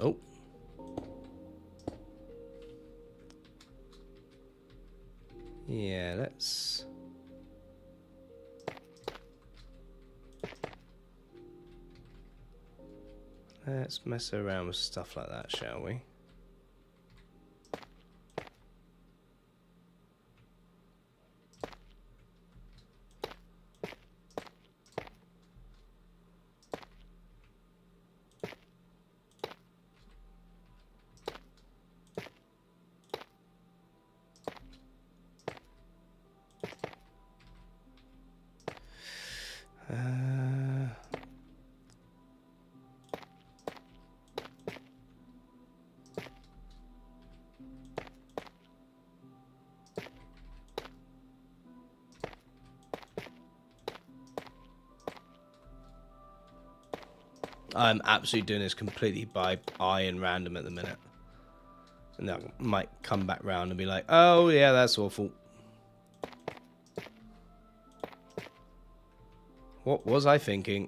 Oh. Yeah, let's mess around with stuff like that, shall we? I'm absolutely doing this completely by eye and random at the minute. And that might come back round and be like, oh yeah, that's awful. What was I thinking?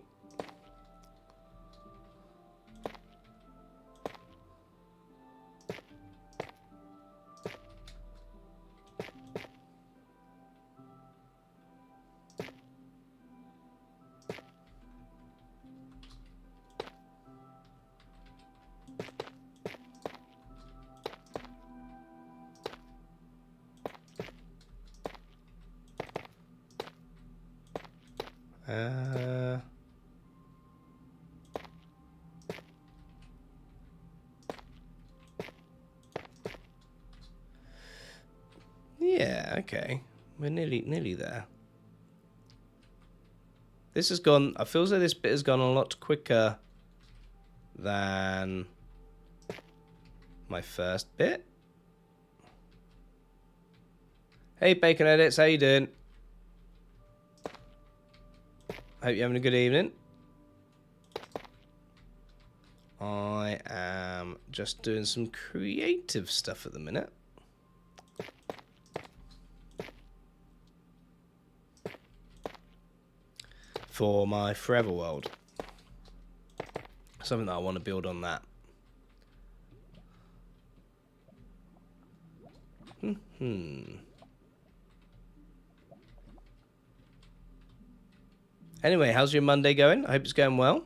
Yeah, okay. We're nearly there. This has gone... I feel as though this bit has gone a lot quicker than my first bit. Hey, Bacon Edits, how you doing? Hope you're having a good evening. I am just doing some creative stuff at the minute. For my Forever World. Something that I want to build on that. Anyway, how's your Monday going? I hope it's going well.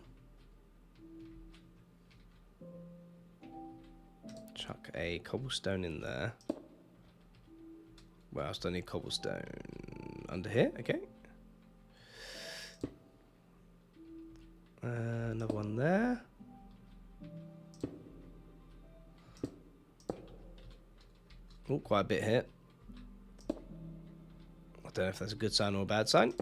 Chuck a cobblestone in there. Where else do I need cobblestone? Under here? Okay. Another one there. Oh, quite a bit here. I don't know if that's a good sign or a bad sign.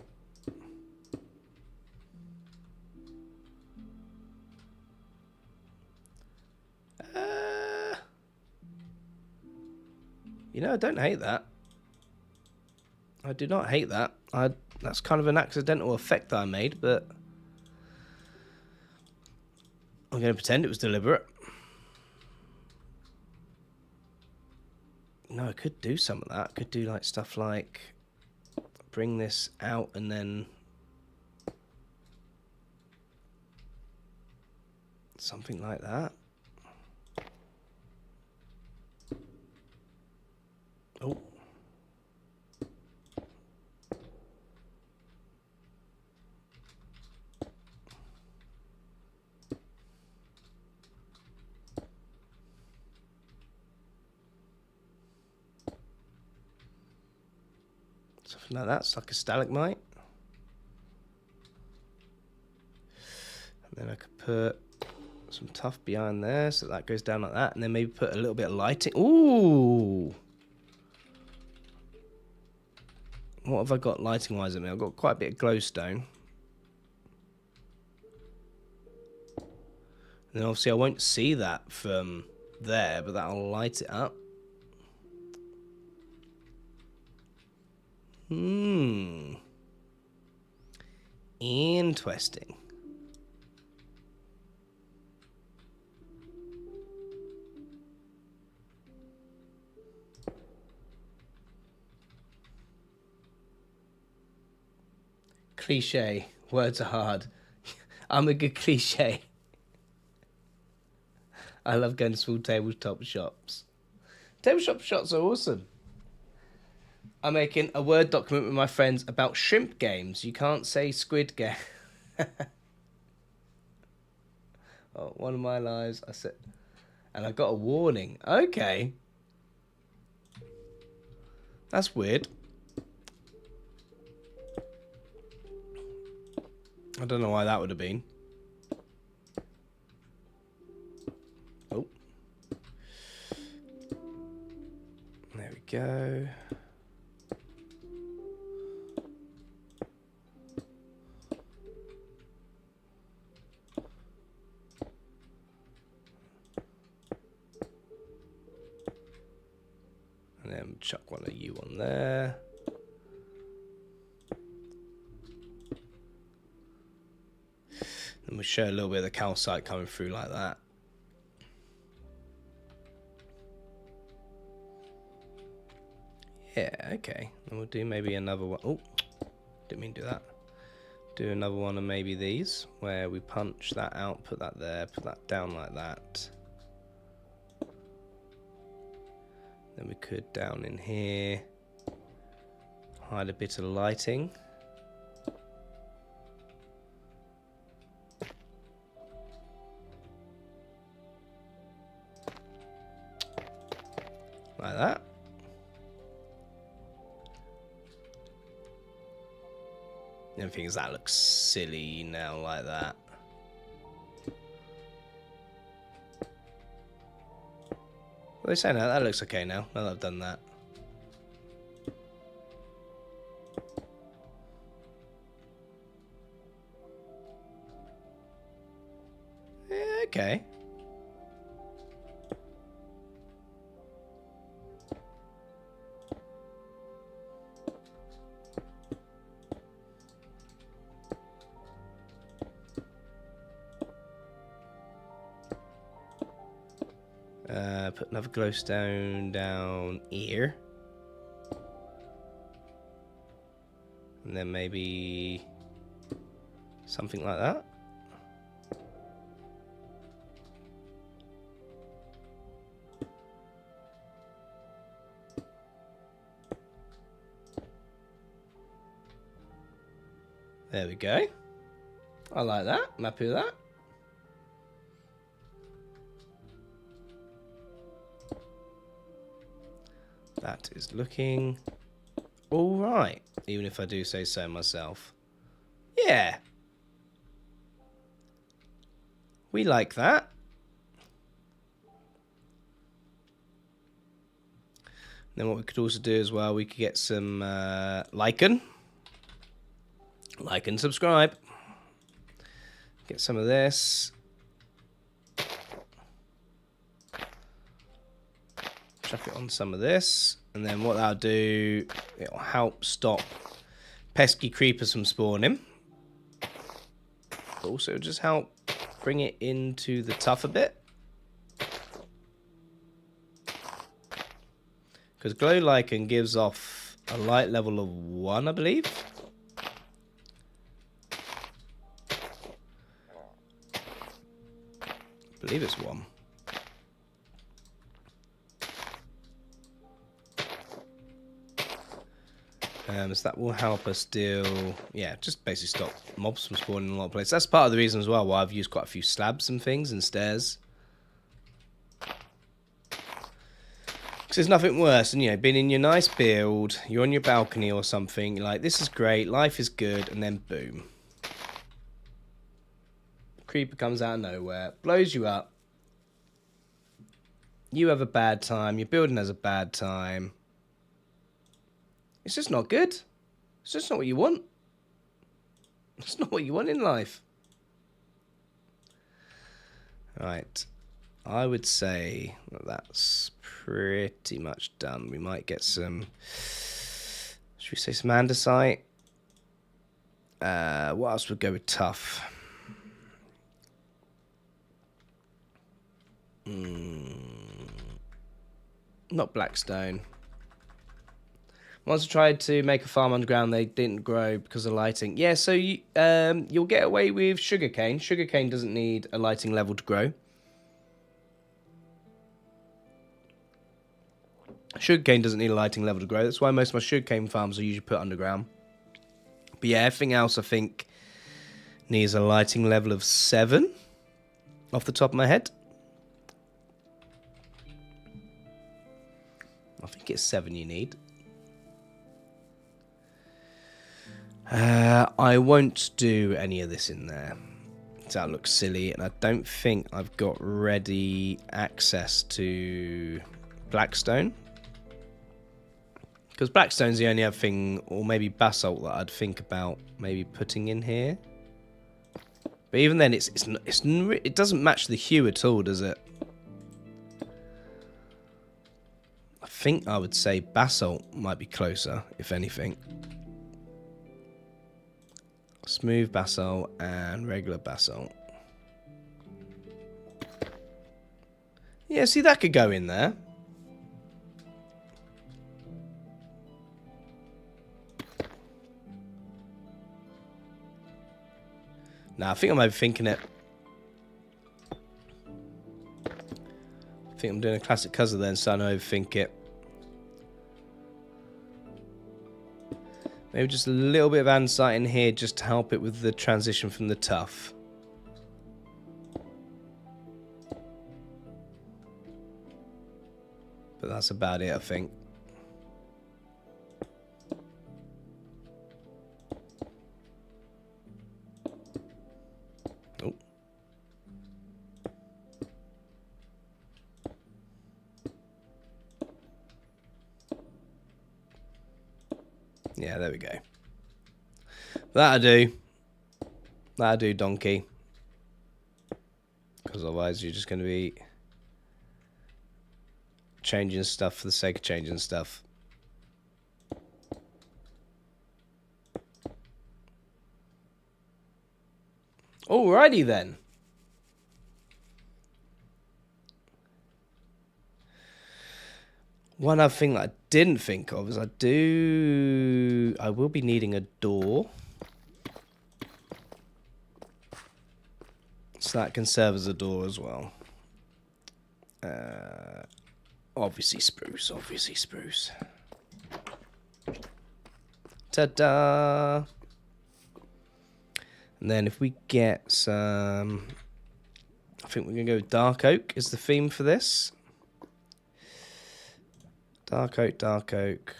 You know, I don't hate that. I do not hate that. That's kind of an accidental effect that I made, but I'm going to pretend it was deliberate. No, I could do some of that. I could do like stuff like bring this out and then something like that. Oh. Something like that. It's like a stalagmite. And then I could put some tuff behind there so that goes down like that. And then maybe put a little bit of lighting. Ooh! What have I got lighting-wise in there? I've got quite a bit of glowstone. And then obviously I won't see that from there, but that'll light it up. Interesting. Cliche. Words are hard. I'm a good cliche. I love going to small tabletop shops. Tabletop shops are awesome. I'm making a Word document with my friends about shrimp games. You can't say squid game. Oh, one of my lives. I said, and I got a warning. Okay. That's weird. I don't know why that would have been. Oh. There we go. And then chuck one of you on there. And we'll show a little bit of the calcite coming through like that. Yeah, okay. And we'll do maybe another one. Oh, didn't mean to do that. Do another one of maybe these, where we punch that out, put that there, put that down like that. Then we could down in here, hide a bit of lighting. Like that. The only thing is that looks silly now like that. What are they saying now? That looks okay now that I've done that. Yeah, okay. Put another glowstone down here. And then maybe something like that. There we go. I like that. I'm happy with that. That is looking all right, even if I do say so myself. Yeah. We like that. Then what we could also do as well, we could get some lichen. Like and subscribe. Get some of this. Chuck it on some of this. And then what that'll do, it'll help stop pesky creepers from spawning. Also just help bring it into the tough a bit. Because glow lichen gives off a light level of 1, I believe. I believe it's 1. So that will help us deal, yeah, just basically stop mobs from spawning in a lot of places. That's part of the reason as well why I've used quite a few slabs and things and stairs. Because there's nothing worse than, you know, being in your nice build, you're on your balcony or something, you're like, this is great, life is good, and then boom. Creeper comes out of nowhere, blows you up. You have a bad time, your building has a bad time. It's just not good. It's just not what you want. It's not what you want in life. Right. I would say that that's pretty much done. We might get some, should we say some andesite? What else would go with tough? Not blackstone. Once I tried to make a farm underground, they didn't grow because of lighting. Yeah, so you'll get away with sugarcane. Sugarcane doesn't need a lighting level to grow. Sugarcane doesn't need a lighting level to grow. That's why most of my sugarcane farms are usually put underground. But yeah, everything else I think needs a lighting level of 7 off the top of my head. I think it's 7 you need. I won't do any of this in there. That looks silly, and I don't think I've got ready access to Blackstone. Because Blackstone's the only other thing, or maybe basalt, that I'd think about maybe putting in here. But even then, it doesn't match the hue at all, does it? I think I would say basalt might be closer, if anything. Smooth basalt and regular basalt. Yeah, see, that could go in there. Now, I think I'm overthinking it. I think I'm doing a classic cuzzer then, so I don't overthink it. Maybe just a little bit of andesite in here just to help it with the transition from the tough. But that's about it, I think. Oh. Yeah, there we go. That'll do. That'll do, donkey. Because otherwise you're just going to be changing stuff for the sake of changing stuff. Alrighty then. One other thing that I didn't think of is I will be needing a door. So that can serve as a door as well. Obviously spruce, obviously spruce. Ta-da! And then if we get some, I think we're going to go with dark oak is the theme for this. Dark oak, dark oak,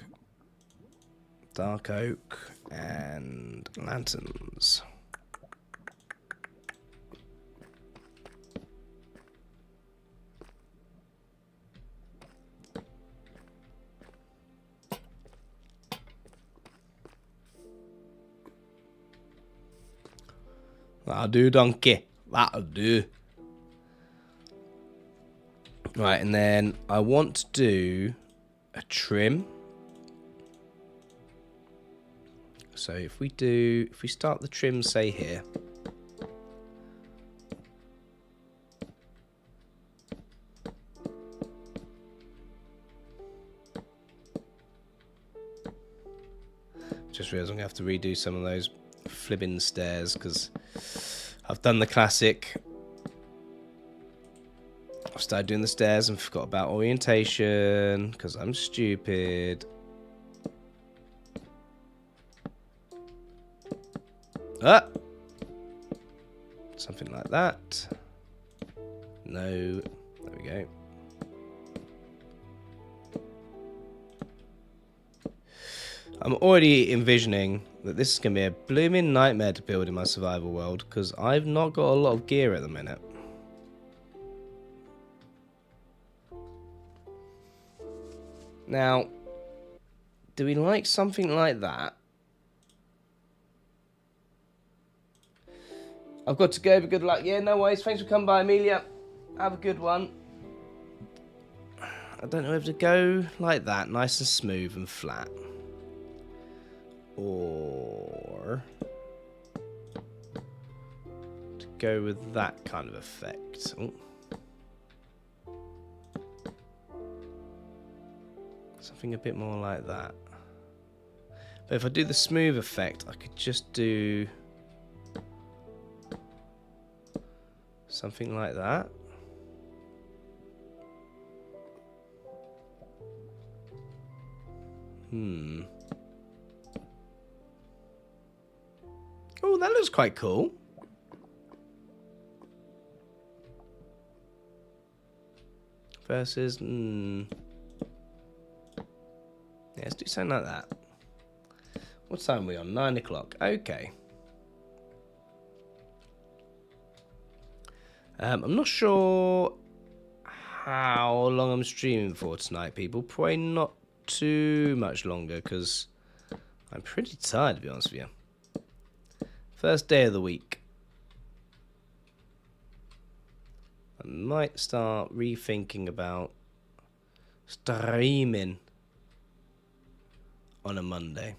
dark oak, and lanterns. That'll do, donkey. That'll do. Right, and then I want to do a trim. So if we start the trim, say here. Just realised I'm going to have to redo some of those flipping stairs because I've done the classic. I've started doing the stairs and forgot about orientation because I'm stupid. Ah! Something like that. No. There we go. I'm already envisioning that this is going to be a blooming nightmare to build in my survival world because I've not got a lot of gear at the minute. Now, do we like something like that? I've got to go, but good luck. Yeah, no worries. Thanks for coming by, Amelia. Have a good one. I don't know if to go like that, nice and smooth and flat. Or to go with that kind of effect. Ooh. Something a bit more like that. But if I do the smooth effect, I could just do something like that. Oh, that looks quite cool. Versus, yeah, let's do something like that. What time are we on? 9 o'clock. Okay. I'm not sure how long I'm streaming for tonight, people. Probably not too much longer because I'm pretty tired, to be honest with you. First day of the week. I might start rethinking about streaming on a Monday.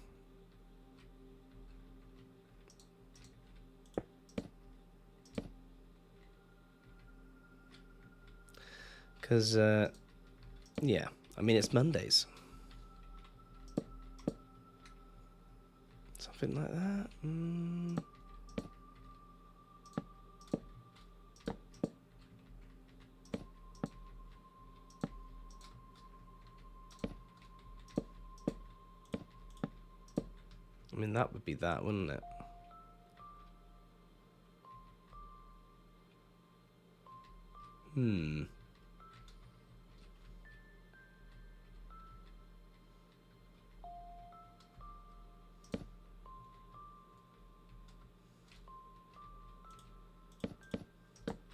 Because, yeah, I mean, it's Mondays. Something like that. I mean, that would be that, wouldn't it?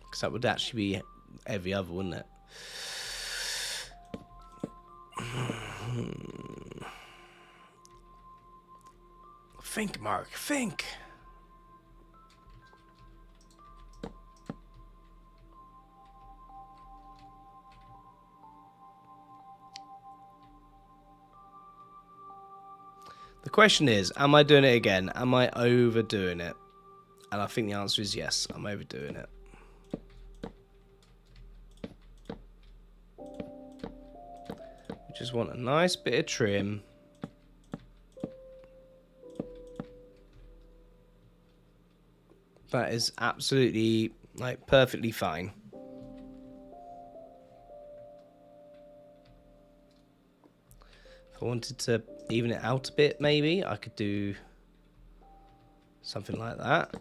Because that would actually be every other, wouldn't it? Think, Mark, think. The question is, am I doing it again? Am I overdoing it? And I think the answer is yes, I'm overdoing it. We just want a nice bit of trim. That is absolutely, like, perfectly fine. If I wanted to even it out a bit, maybe I could do something like that.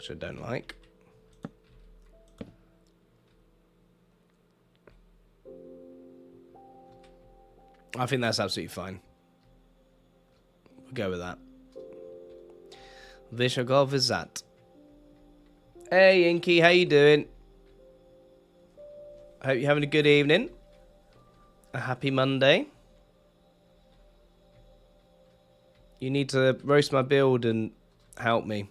which I don't like. I think that's absolutely fine. We'll go with that. Vishagov is that. Hey, Inky, how you doing? Hope you're having a good evening. A happy Monday. You need to roast my build and help me.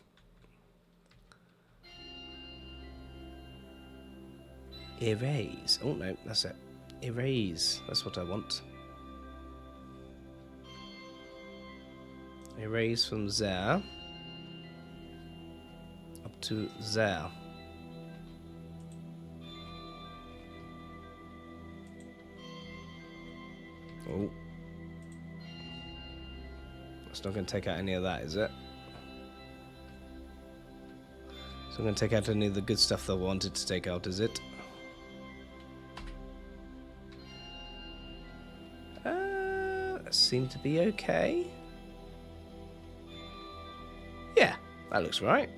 Erase. Oh, no, that's it. Erase. That's what I want. Erase from there. Up to there. Oh. It's not going to take out any of that, is it? So I'm going to take out any of the good stuff that I wanted to take out, is it? That seemed to be okay. Yeah, that looks right.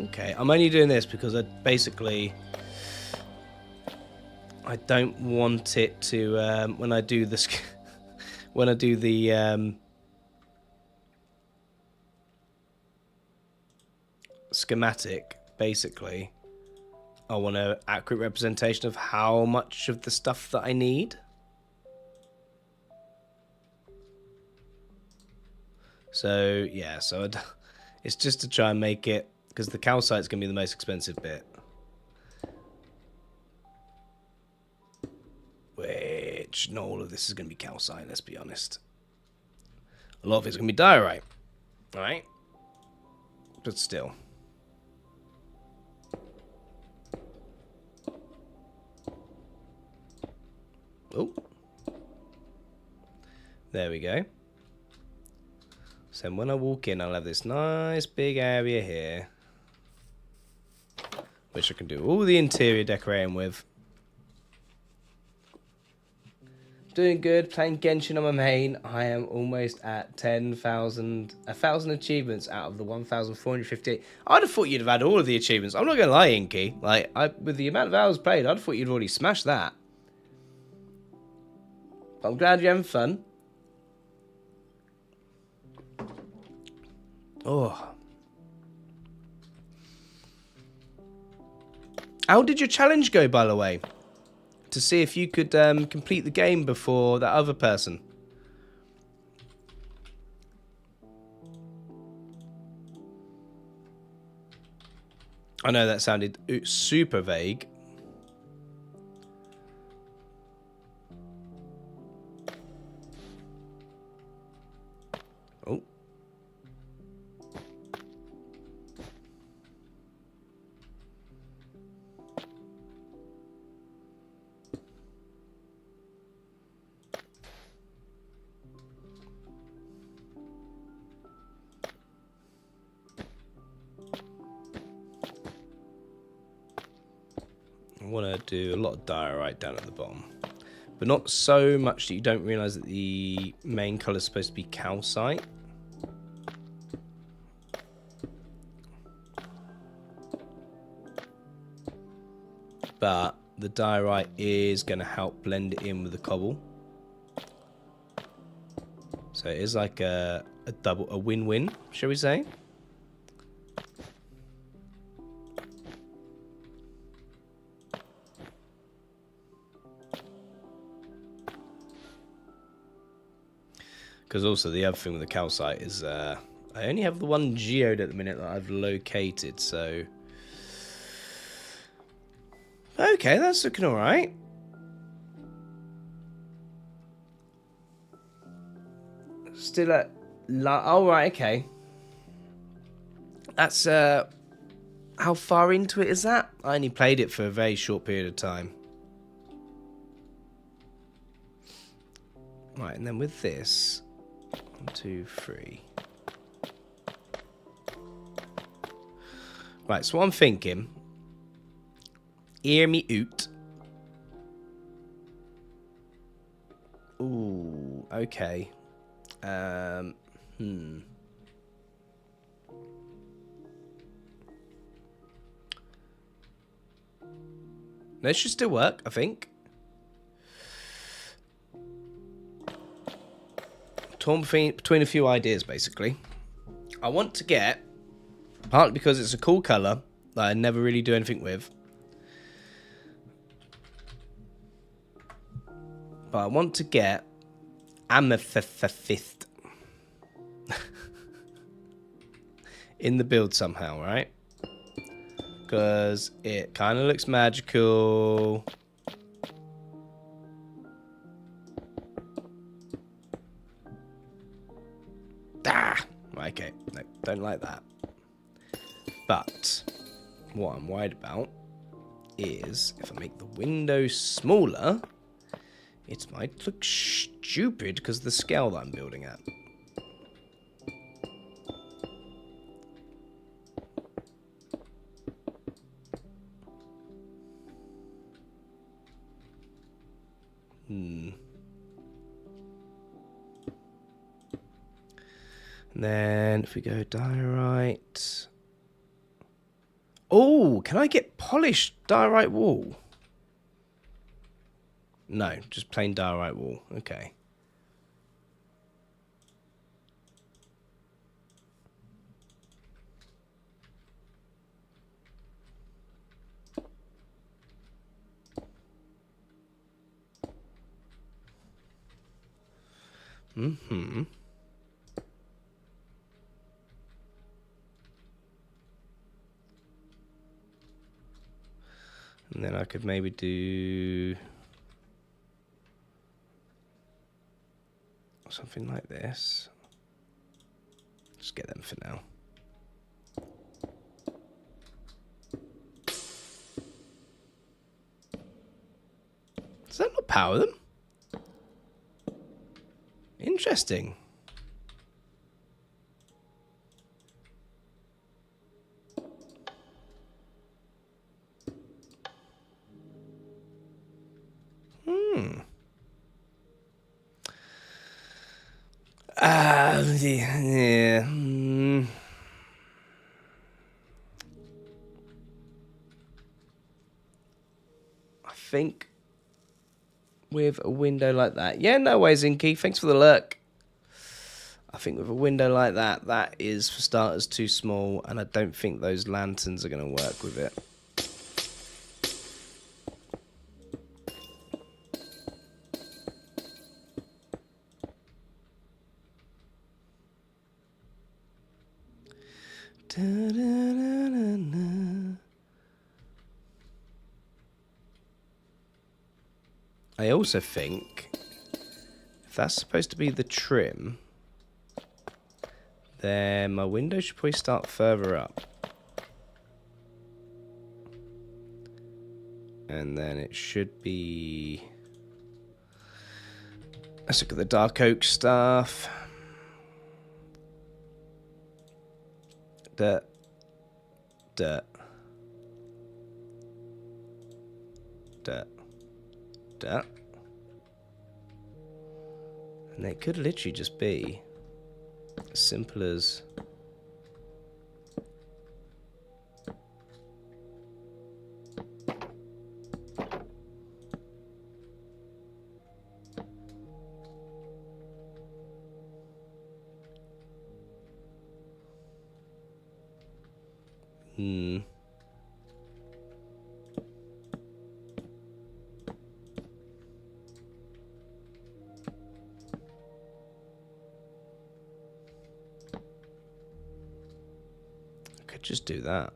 Okay, I'm only doing this because I don't want it to when I do this when I do the schematic, basically I want an accurate representation of how much of the stuff that I need. So yeah, it's just to try and make it, because the calcite's going to be the most expensive bit. Which, not all of this is going to be calcite, let's be honest. A lot of it's going to be diorite. Alright? But still. Oh. There we go. So when I walk in, I'll have this nice big area here, which I can do all the interior decorating with. Doing good, playing Genshin on my main. I am almost at 1,000 achievements out of the 1,458. I'd have thought you'd have had all of the achievements. I'm not going to lie, Inky. Like, with the amount of hours played, I'd have thought you'd already smashed that. But I'm glad you're having fun. Oh. How did your challenge go, by the way? To see if you could complete the game before that other person. I know that sounded super vague. Oh. I want to do a lot of diorite down at the bottom, but not so much that you don't realise that the main colour is supposed to be calcite. But the diorite is going to help blend it in with the cobble. So it is like a win-win, shall we say? Because also the other thing with the calcite is I only have the one geode at the minute that I've located, so... Okay, that's looking alright. Still at... Oh, right, okay. That's... How far into it is that? I only played it for a very short period of time. Right, and then with this... 1, 2, 3. Right, so what I'm thinking... Hear me out. Okay. This should still work, I think. Torn between a few ideas, basically. I want to get, partly because it's a cool colour that I never really do anything with, but I want to get amethyst in the build somehow, right? Because it kind of looks magical. Okay, no, don't like that. But what I'm worried about is if I make the window smaller, it might look stupid because of the scale that I'm building at. And then if we go diorite. Oh, can I get polished diorite wall? No, just plain diorite wall. Okay. Mm-hmm. And then I could maybe do something like this. Just get them for now. Does that not power them? Interesting. Yeah. I think with a window like that. Yeah, no way, Zinky. Thanks for the lurk. I think with a window like that, that is, for starters, too small, and I don't think those lanterns are going to work with it. I also think if that's supposed to be the trim, then my window should probably start further up. And then it should be... Let's look at the dark oak stuff. Dirt. Dirt. Dirt. Dirt. And it could literally just be as simple as... I could just do that.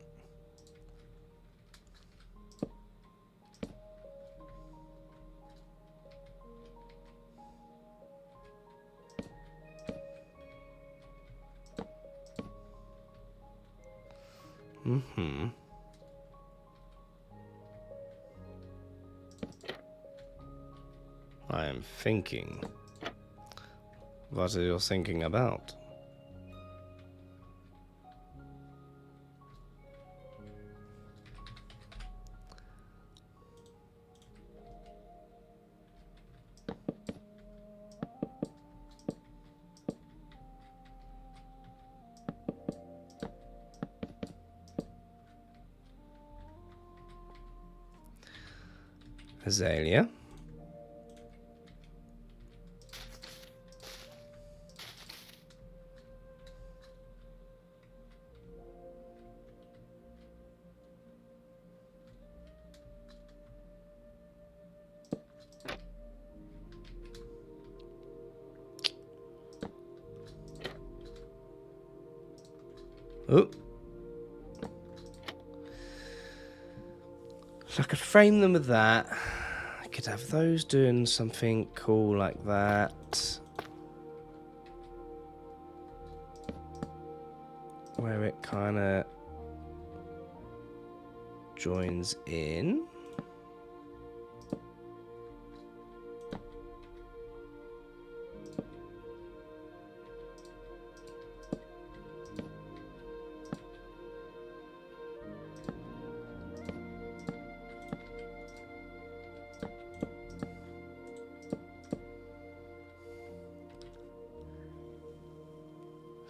I am thinking. What are you thinking about? Azalea. Oh. So I could frame them with that. I could have those doing something cool like that. Where it kind of joins in.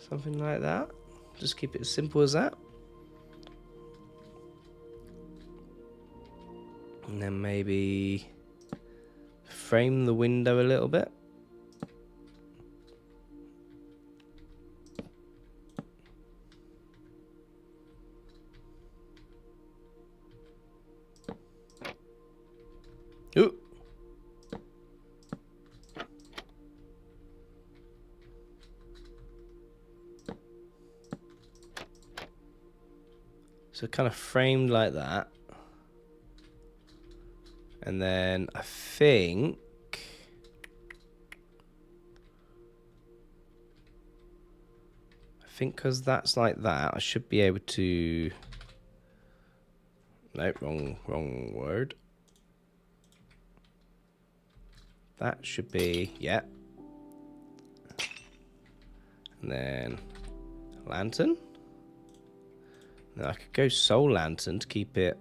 Something like that. Just keep it as simple as that. And then maybe frame the window a little bit. Ooh. So kind of framed like that. And then I think because that's like that, I should be able to... No, wrong word. That should be, yeah. And then lantern. Now I could go soul lantern to keep it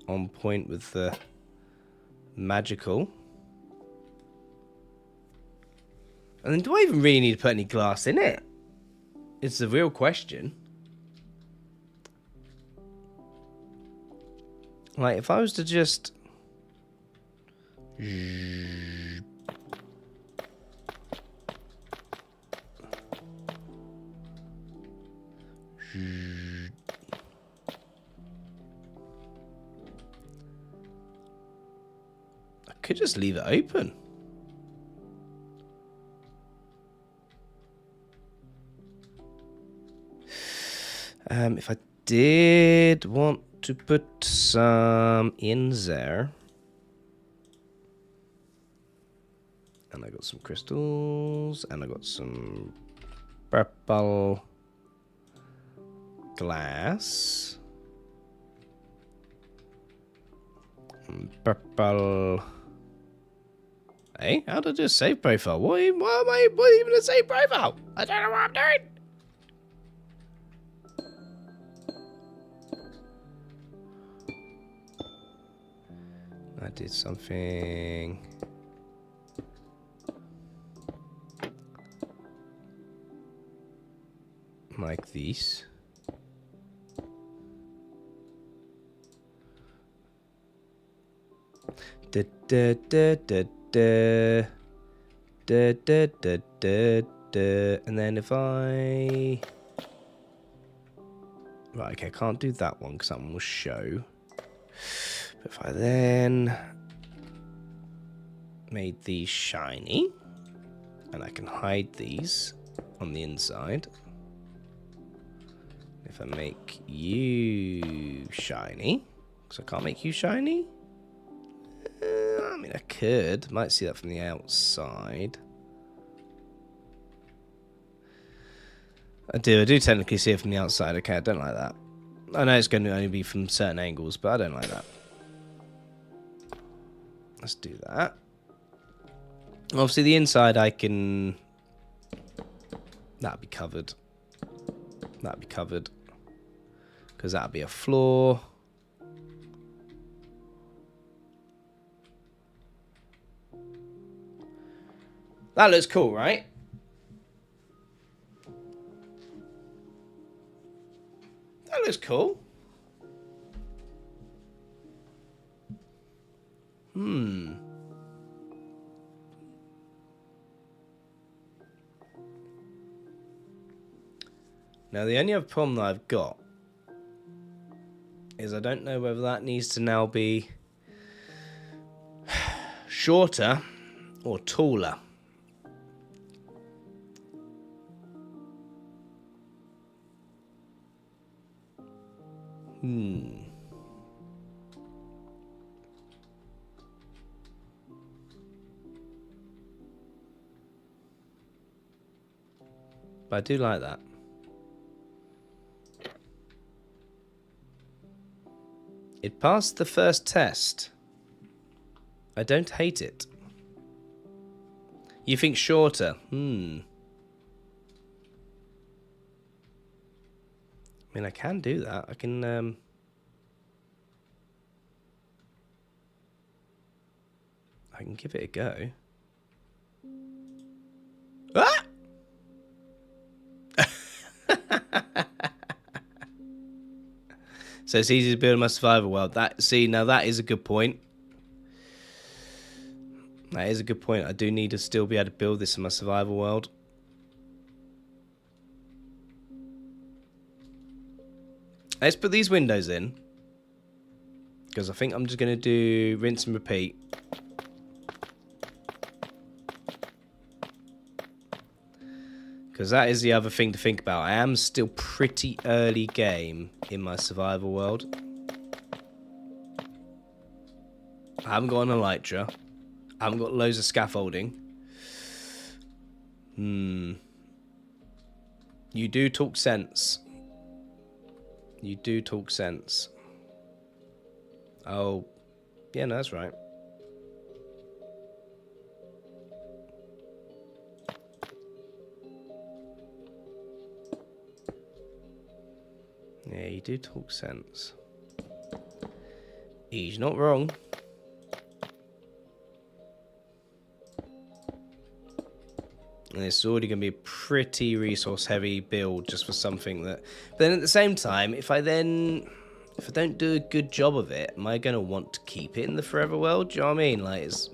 on point with the magical. And then do I even really need to put any glass in it? It's the real question. Like, if I was to just... I could just leave it open. If I did want to put some in there, and I got some crystals, and I got some purple glass, purple. Hey, how did I just save profile? Why am I even a save profile? I don't know what I'm doing. I did something like this. Da, da, da, da, da. Da, da, da, da, da. And then if I... Right, okay, I can't do that one because that one will show. But if I then made these shiny, and I can hide these on the inside. If I make you shiny, because I can't make you shiny. I mean, I could. Might see that from the outside. I do technically see it from the outside. Okay, I don't like that. I know it's going to only be from certain angles, but I don't like that. Let's do that. Obviously, the inside I can... That'll be covered. That'll be covered. Because that'll be a floor. That looks cool, right? That looks cool. Now, the only other problem that I've got is I don't know whether that needs to now be shorter or taller. But I do like that. It passed the first test. I don't hate it. You think shorter? I mean, I can do that. I can, I can give it a go. Ah! So it's easy to build my survival world. Now that is a good point. That is a good point. I do need to still be able to build this in my survival world. Let's put these windows in. Because I think I'm just going to do rinse and repeat. Because that is the other thing to think about. I am still pretty early game in my survival world. I haven't got an elytra. I haven't got loads of scaffolding. You do talk sense. You do talk sense. Oh, yeah, no, that's right. Yeah, you do talk sense. He's not wrong. And it's already going to be a pretty resource-heavy build just for something that... But then at the same time, if I don't do a good job of it, am I going to want to keep it in the forever world? Do you know what I mean? Like, it's...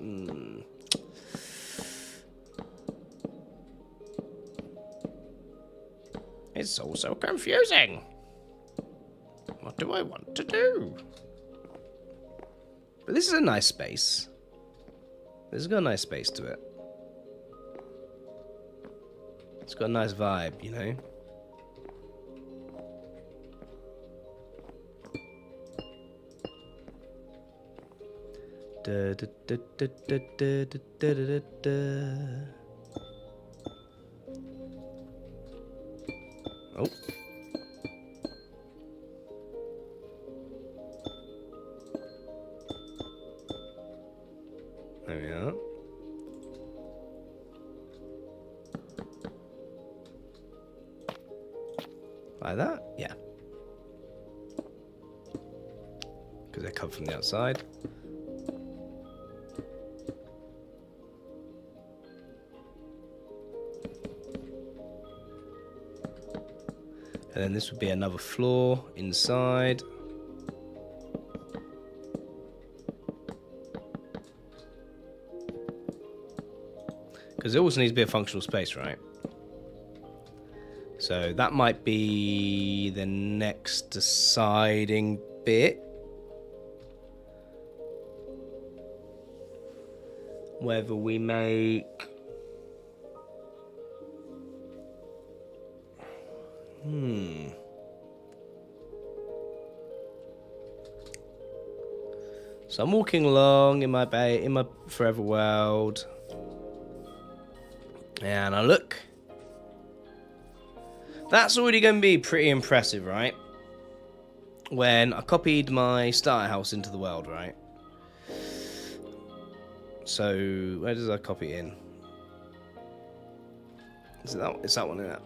It's all so confusing. What do I want to do? But this is a nice space. This has got a nice space to it. It's got a nice vibe, you know? Da, da, da, da, da, da, da, da, da. Oh. There we are. Like that? Yeah. Because they come from the outside. And then this would be another floor inside. Because it also needs to be a functional space, right? So that might be the next deciding bit. Whether we make... So I'm walking along in my forever world. And I look. That's already going to be pretty impressive, right? When I copied my starter house into the world, right? So, where does I copy it in? Is that one in it?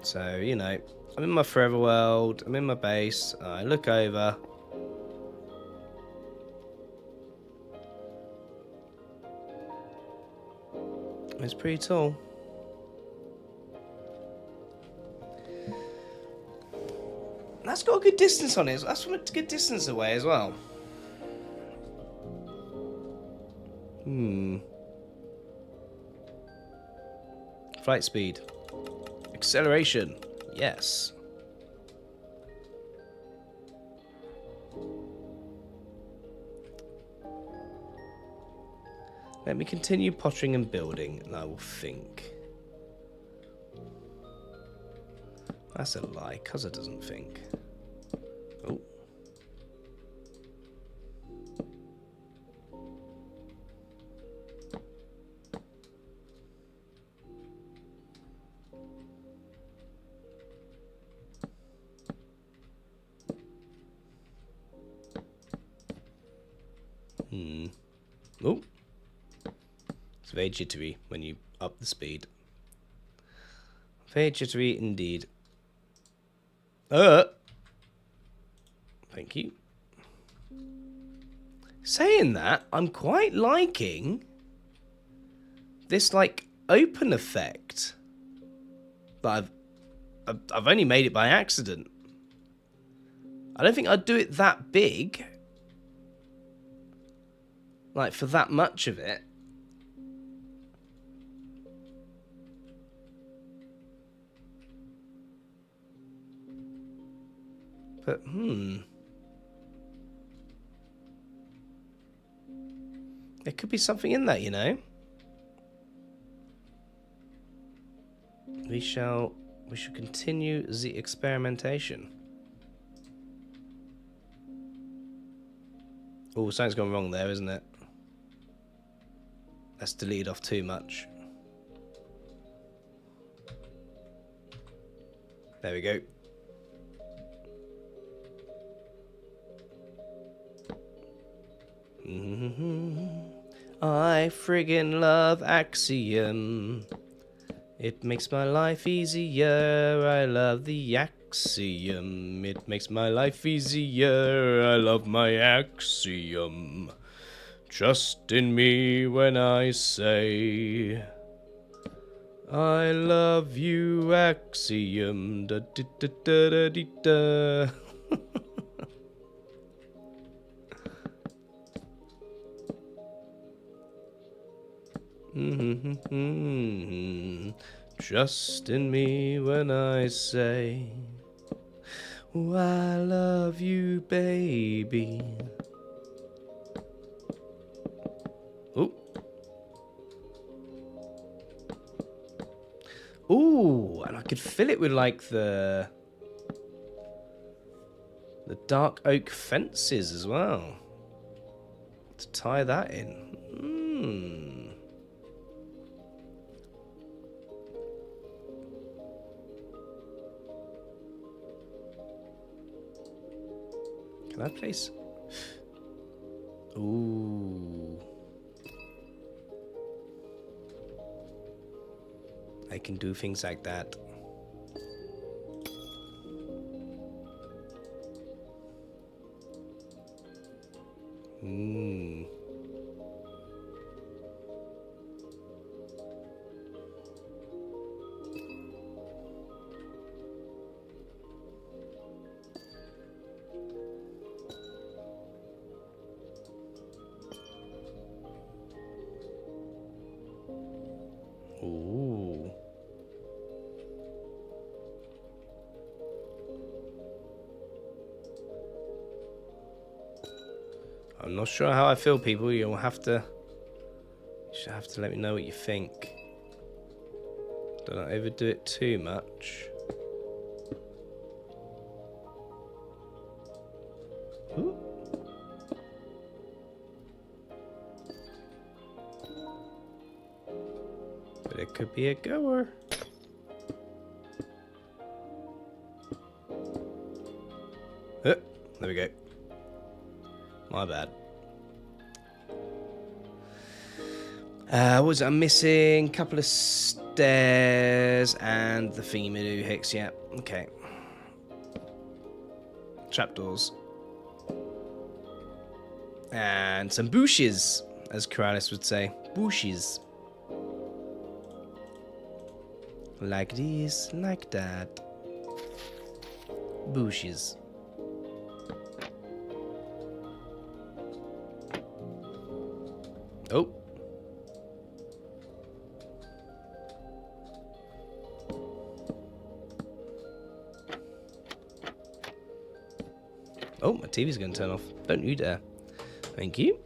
So, you know, I'm in my forever world, I'm in my base, I look over. It's pretty tall. That's got a good distance on it. That's from a good distance away as well. Flight speed. Acceleration. Yes. Let me continue pottering and building, and I will think. That's a lie. Cuzzer doesn't think. Oh. Oh. It's very jittery when you up the speed. Very jittery indeed. Thank you. Saying that, I'm quite liking this like open effect. But I've only made it by accident. I don't think I'd do it that big. Like for that much of it. But, there could be something in that, you know? We shall continue the experimentation. Oh, something's gone wrong there, isn't it? That's deleted off too much. There we go. I friggin' love Axiom. It makes my life easier. I love the Axiom. It makes my life easier. I love my Axiom. Trust in me when I say I love you, Axiom. Da da da da da da da. Trust in me when I say, oh, I love you, baby. Oh. Ooh, and I could fill it with like the dark oak fences as well to tie that in. Can I place? Ooh. I can do things like that. Ooh. I'm not sure how I feel, people. You should have to let me know what you think. Don't overdo it too much. Ooh. But it could be a goer. There we go. My bad. What was it? I'm missing? A couple of stairs and the thingy hicks. Yeah, okay. Trapdoors. And some bushes, as Corrales would say. Bushes. Like this, like that. Bushes. Oh. Oh, my TV's going to turn off. Don't you dare. Thank you.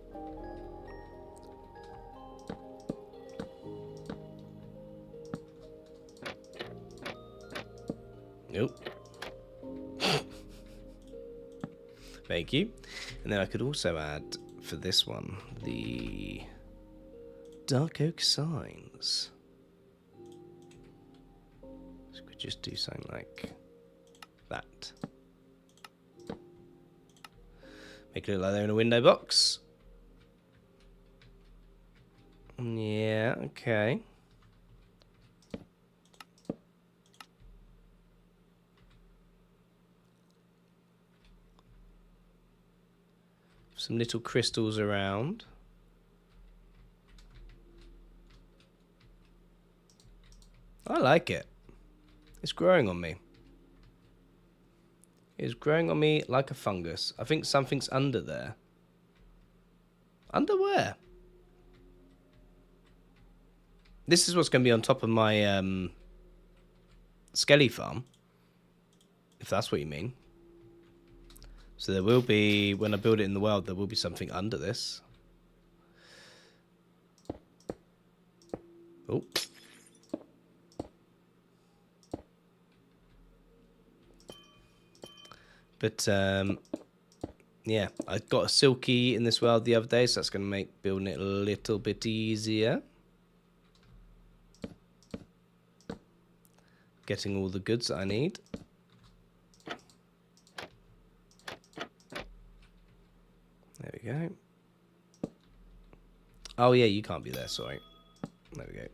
Nope. Thank you. And then I could also add, for this one, the dark oak signs. So we could just do something like that. Make it look like they're in a window box. Yeah, okay. Some little crystals around. I like it. It's growing on me. It's growing on me like a fungus. I think something's under there. Under where? This is what's going to be on top of my skelly farm. If that's what you mean. So there will be, when I build it in the world, there will be something under this. Oh. But, yeah, I got a silky in this world the other day, so that's going to make building it a little bit easier. Getting all the goods that I need. There we go. Oh, yeah, you can't be there, sorry. There we go.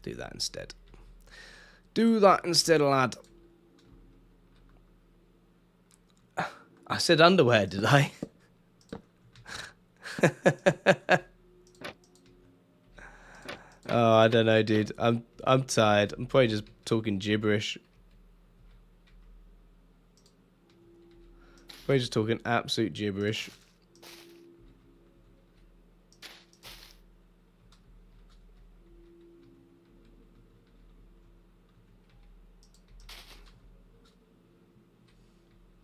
Do that instead. Do that instead, lad. I said underwear, did I? Oh, I don't know, dude. I'm tired. I'm probably just talking gibberish. Probably just talking absolute gibberish.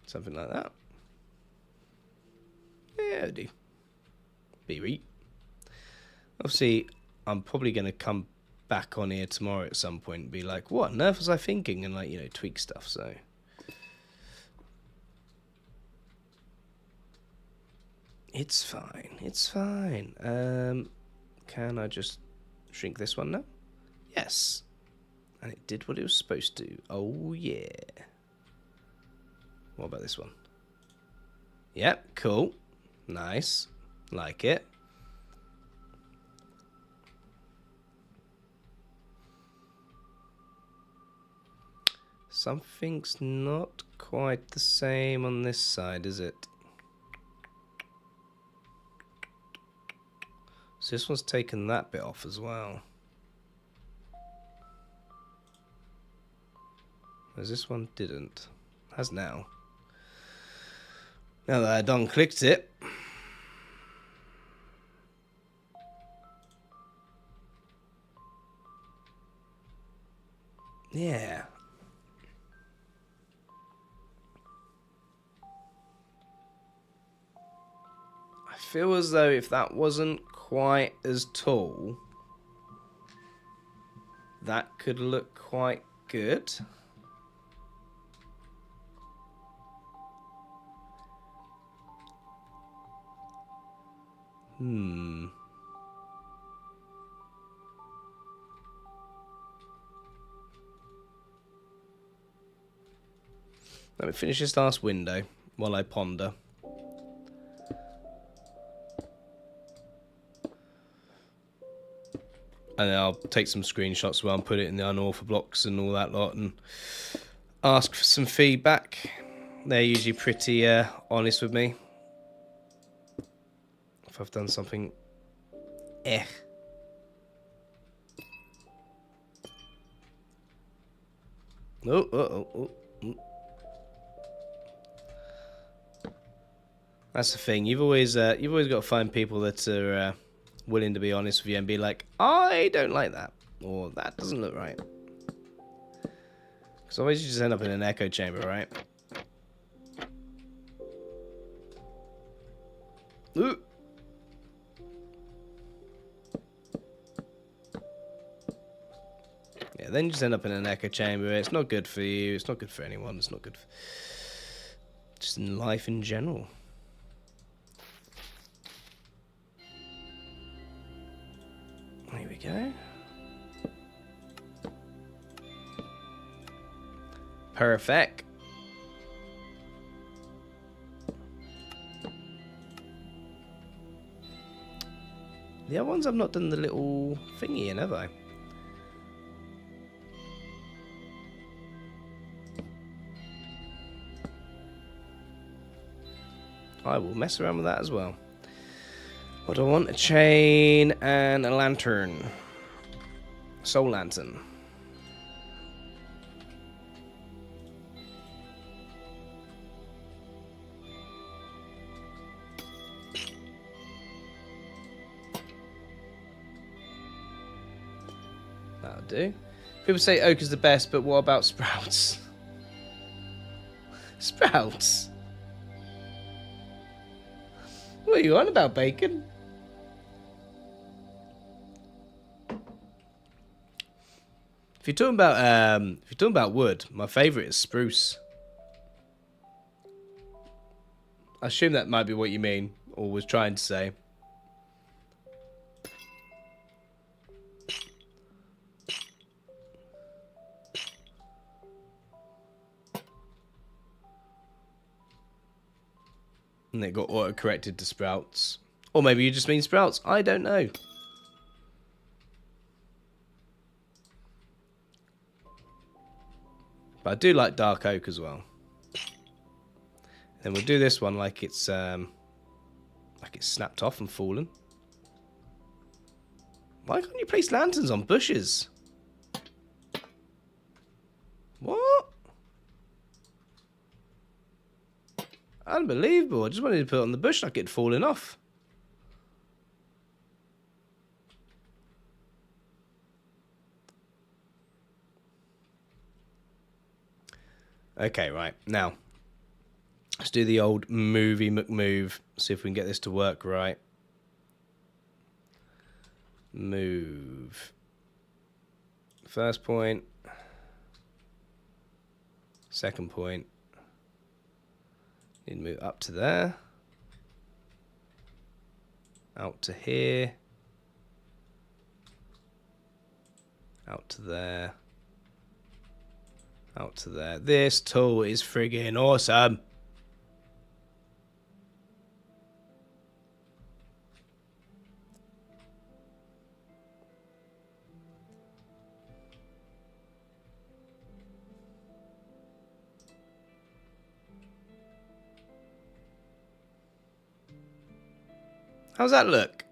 Something like that. Yeah, I do. Be right. Obviously, I'm probably going to come back on here tomorrow at some point and be like, what on earth was I thinking? And, like, you know, tweak stuff, so. It's fine. It's fine. Can I just shrink this one now? Yes. And it did what it was supposed to. Oh, yeah. What about this one? Yep, cool. Nice. Like it. Something's not quite the same on this side, is it? So this one's taken that bit off as well. Whereas this one didn't. Has now. Now that I done clicked it. Yeah. I feel as though if that wasn't quite as tall, that could look quite good. Let me finish this last window while I ponder. And then I'll take some screenshots while I put it in the unauthor blocks and all that lot and ask for some feedback. They're usually pretty honest with me. If I've done something Oh. That's the thing. You've always got to find people that are willing to be honest with you and be like, I don't like that, or that doesn't look right. Because always you just end up in an echo chamber, right? Ooh. Yeah, then you just end up in an echo chamber. It's not good for you. It's not good for anyone. It's not good for just in life in general. Here we go. Perfect. The other ones I've not done the little thingy in, have I? I will mess around with that as well. What do I want? A chain and a lantern. Soul lantern. That'll do. People say oak is the best, but what about sprouts? Sprouts? What are you on about, bacon? If you're talking about wood, my favourite is spruce. I assume that might be what you mean, or was trying to say. And it got auto-corrected to sprouts. Or maybe you just mean sprouts. I don't know. But I do like dark oak as well. Then we'll do this one like it's snapped off and fallen. Why can't you place lanterns on bushes? What? Unbelievable. I just wanted to put it on the bush like it'd fallen off. Okay, right. Now, let's do the old movie McMove. See if we can get this to work right. Move. First point. Second point. Need to move up to there. Out to here. Out to there. Out to there. This tool is friggin' awesome. How's that look?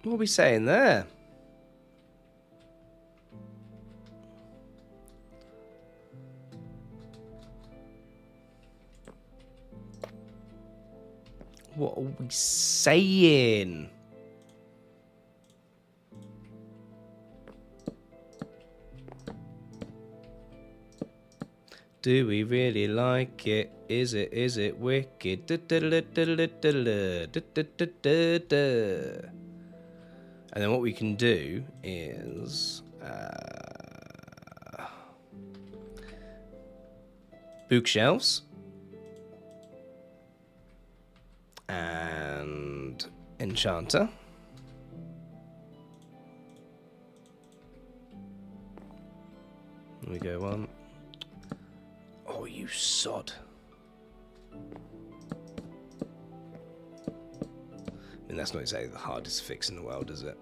What are we saying there? What are we saying? Do we really like it? Is it wicked? And then what we can do is bookshelves and enchanter. Here we go one. Oh, you sod. I mean, that's not exactly the hardest fix in the world, is it?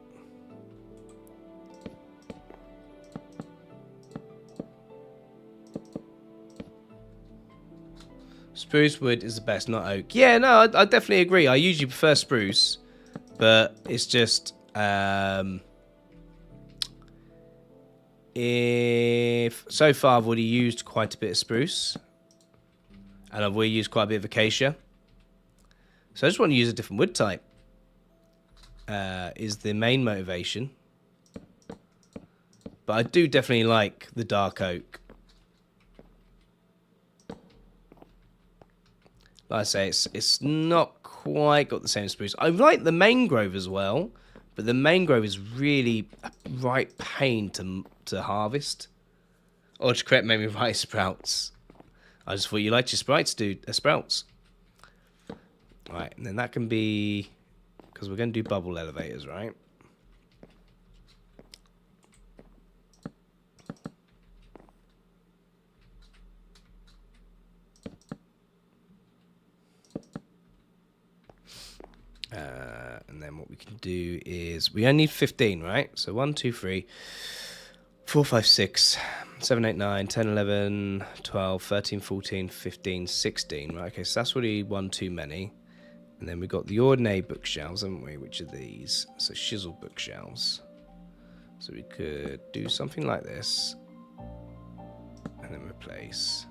Spruce wood is the best, not oak. Yeah, no, I definitely agree. I usually prefer spruce, but it's just... if so far I've already used quite a bit of spruce, and I've already used quite a bit of acacia, so I just want to use a different wood type. Is the main motivation, but I do definitely like the dark oak. Like I say, it's not quite got the same spruce. I like the mangrove as well, but the mangrove is really a right pain to harvest. Or to correct, maybe rice sprouts. I just thought you liked your sprouts, dude. Sprouts. Right, and then that can be, because we're going to do bubble elevators, right? And then what we can do is we only need 15, right? So 1, 2, 3, 4, 5, 6, 7, 8, 9, 10, 11, 12, 13, 14, 15, 16. Right, okay, so that's already one too many. And then we've got the ordinary bookshelves, haven't we? Which are these? So chisel bookshelves. So we could do something like this. And then replace.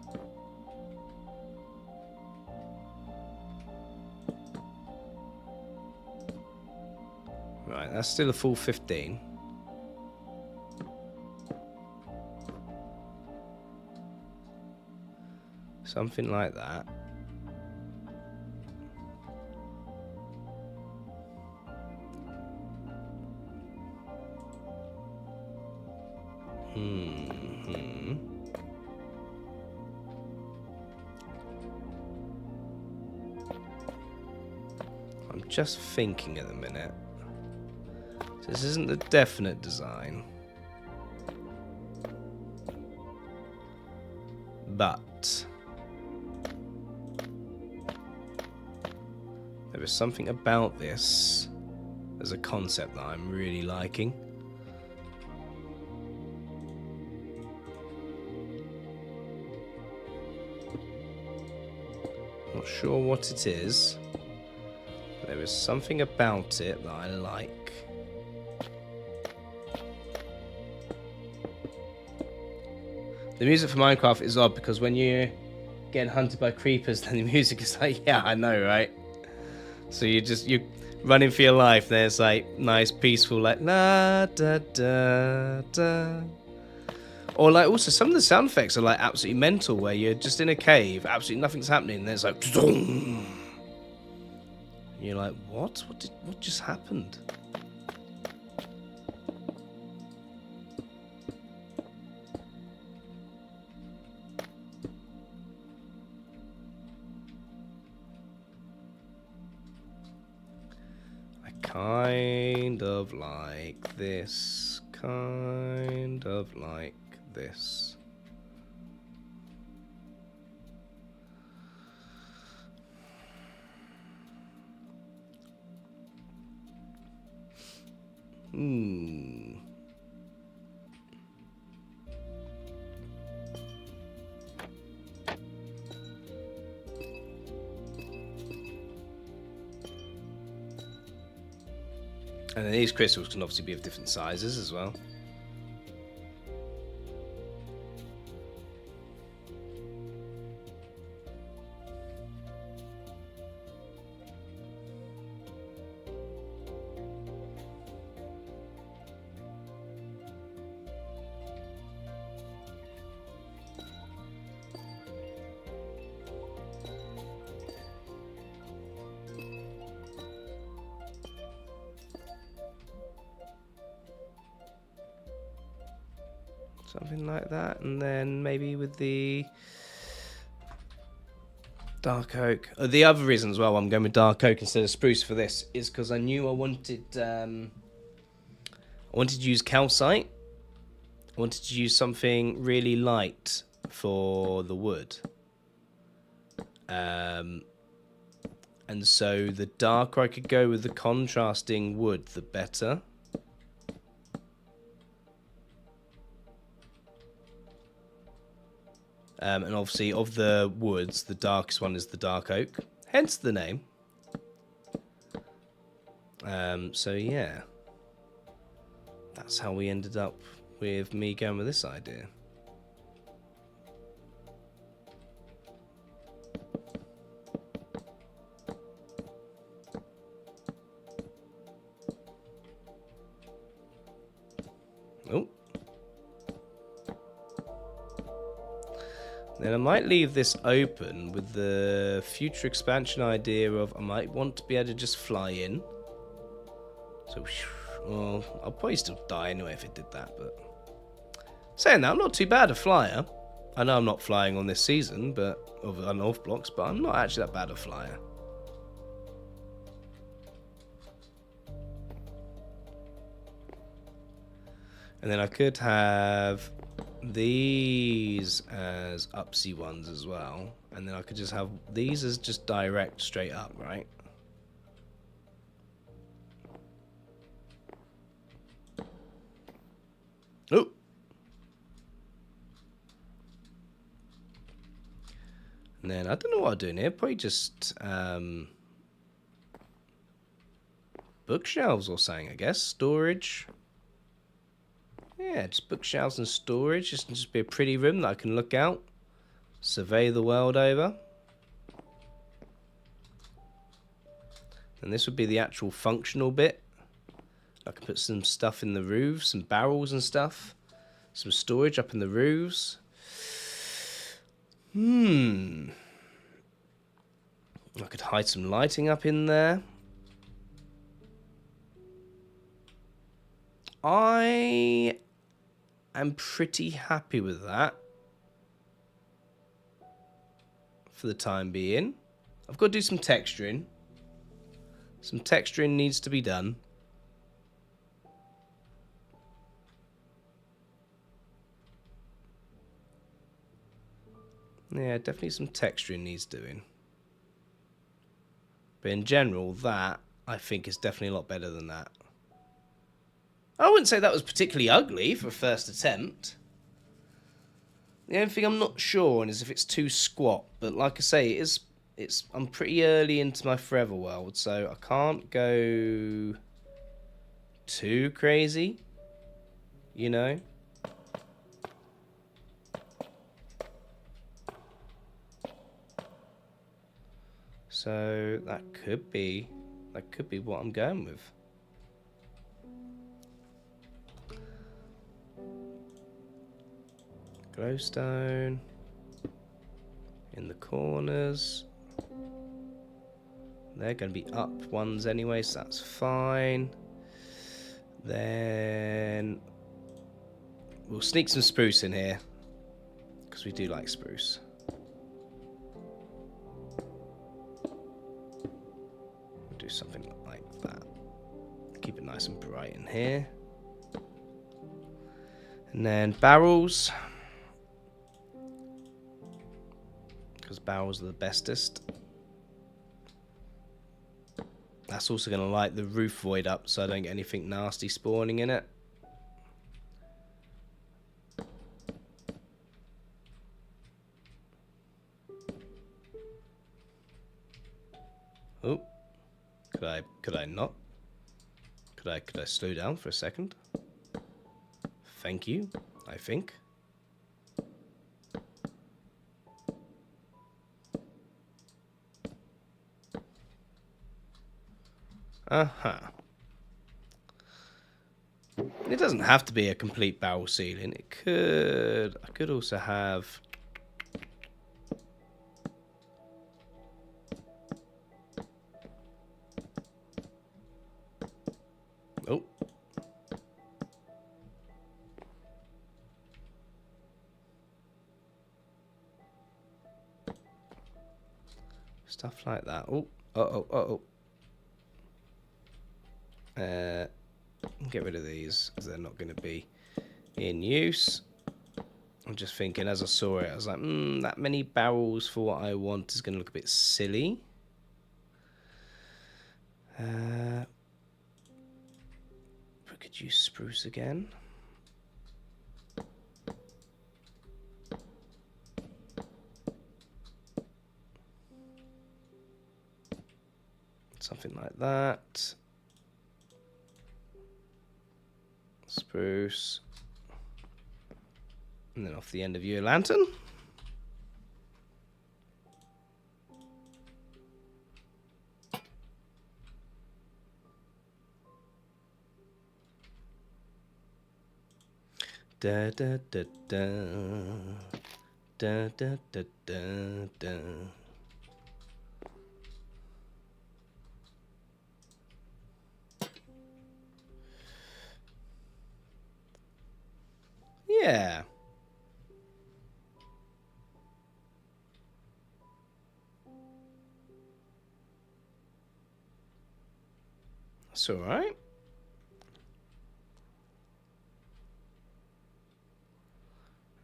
Right, that's still a full 15. Something like that. I'm just thinking at the minute. So this isn't the definite design. But there is something about this as a concept that I'm really liking. Not sure what it is. But there is something about it that I like. The music for Minecraft is odd because when you're getting hunted by creepers, then the music is like, yeah, I know, right? So you're running for your life. There's like nice, peaceful, like la da da da. Or like also some of the sound effects are like absolutely mental, where you're just in a cave, absolutely nothing's happening, and there's like, zoom. You're like, what? What just happened? Kind of like this. Kind of like this. And then these crystals can obviously be of different sizes as well. Something like that, and then maybe with the dark oak. The other reason as well I'm going with dark oak instead of spruce for this is because I knew I wanted to use calcite. I wanted to use something really light for the wood. And so the darker I could go with the contrasting wood, the better. And obviously, of the woods, the darkest one is the dark oak, hence the name. So yeah, that's how we ended up with me going with this idea. Oh. Then I might leave this open with the future expansion idea of I might want to be able to just fly in. So, well, I'll probably still die anyway if it did that, but... Saying that, I'm not too bad a flyer. I know I'm not flying on this season, but on off blocks, but I'm not actually that bad a flyer. And then I could have these as upsy ones as well. And then I could just have these as just direct straight up, right? Oh! And then I don't know what I'm doing here. Probably just bookshelves or something, I guess. Storage. Yeah, just bookshelves and storage. Just be a pretty room that I can look out, survey the world over. And this would be the actual functional bit. I can put some stuff in the roofs, some barrels and stuff. Some storage up in the roofs. I could hide some lighting up in there. I am pretty happy with that for the time being. I've got to do some texturing. Some texturing needs to be done. Yeah, definitely some texturing needs doing. But in general, that, I think, is definitely a lot better than that. I wouldn't say that was particularly ugly for a first attempt. The only thing I'm not sure on is if it's too squat. But like I say, I'm pretty early into my forever world, so I can't go too crazy, you know? So that could be what I'm going with. Glowstone in the corners. They're going to be up ones anyway, so that's fine. Then we'll sneak some spruce in here because we do like spruce. We'll do something like that. Keep it nice and bright in here. And then barrels. Because barrels are the bestest. That's also going to light the roof void up so I don't get anything nasty spawning in it. Oh, could I not? Could I slow down for a second? Thank you, I think. It doesn't have to be a complete barrel ceiling. I could also have stuff like that. Get rid of these because they're not going to be in use. I'm just thinking as I saw it, I was like, that many barrels for what I want is going to look a bit silly. We could use spruce again. Something like that. Spruce. And then off the end of your lantern. Da da da da da da da da da. Yeah. That's all right.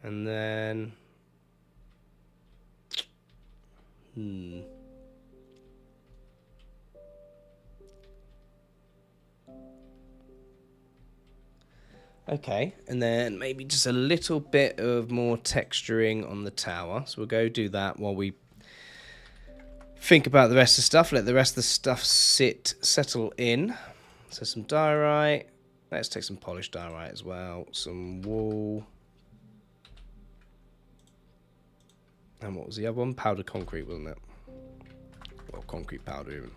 And then okay, and then maybe just a little bit of more texturing on the tower. So we'll go do that while we think about the rest of the stuff. Let the rest of the stuff settle in. So some diorite. Let's take some polished diorite as well. Some wool. And what was the other one? Powdered concrete, wasn't it? Well, concrete powder even.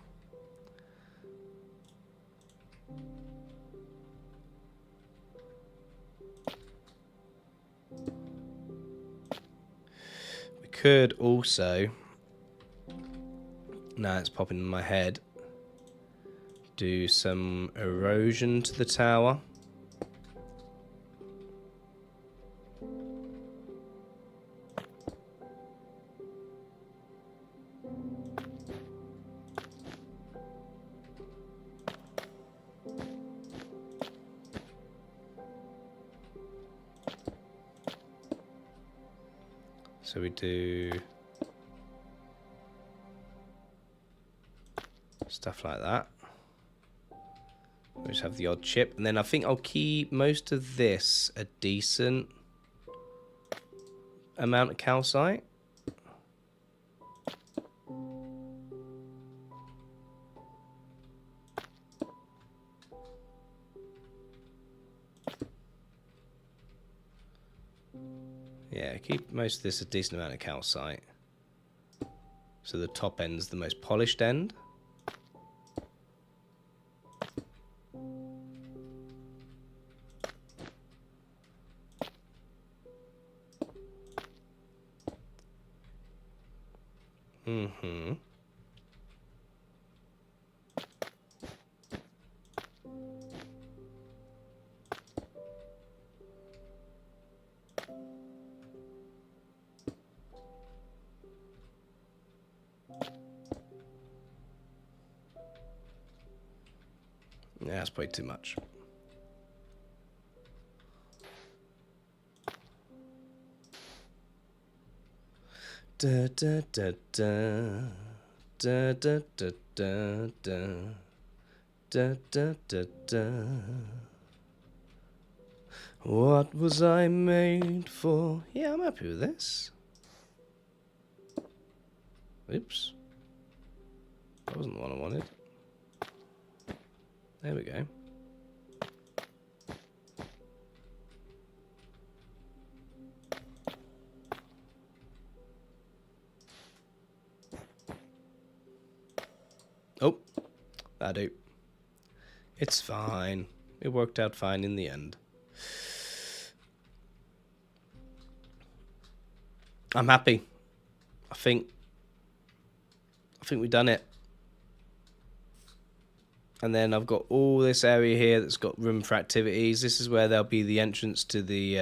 We could also, now it's popping in my head, do some erosion to the tower. So we do stuff like that. We just have the odd chip. And then I think I'll keep most of this a decent amount of calcite. Yeah, keep most of this a decent amount of calcite. So the top end's the most polished end. Mm-hmm. Yeah, that's probably too much. Da da da da da da da da da da da da da. What was I made for? Yeah, I'm happy with this. Oops. That wasn't the one I wanted. There we go. Oh, that'll do. It's fine. It worked out fine in the end. I'm happy. I think we've done it. And then I've got all this area here that's got room for activities. This is where there'll be the entrance to the...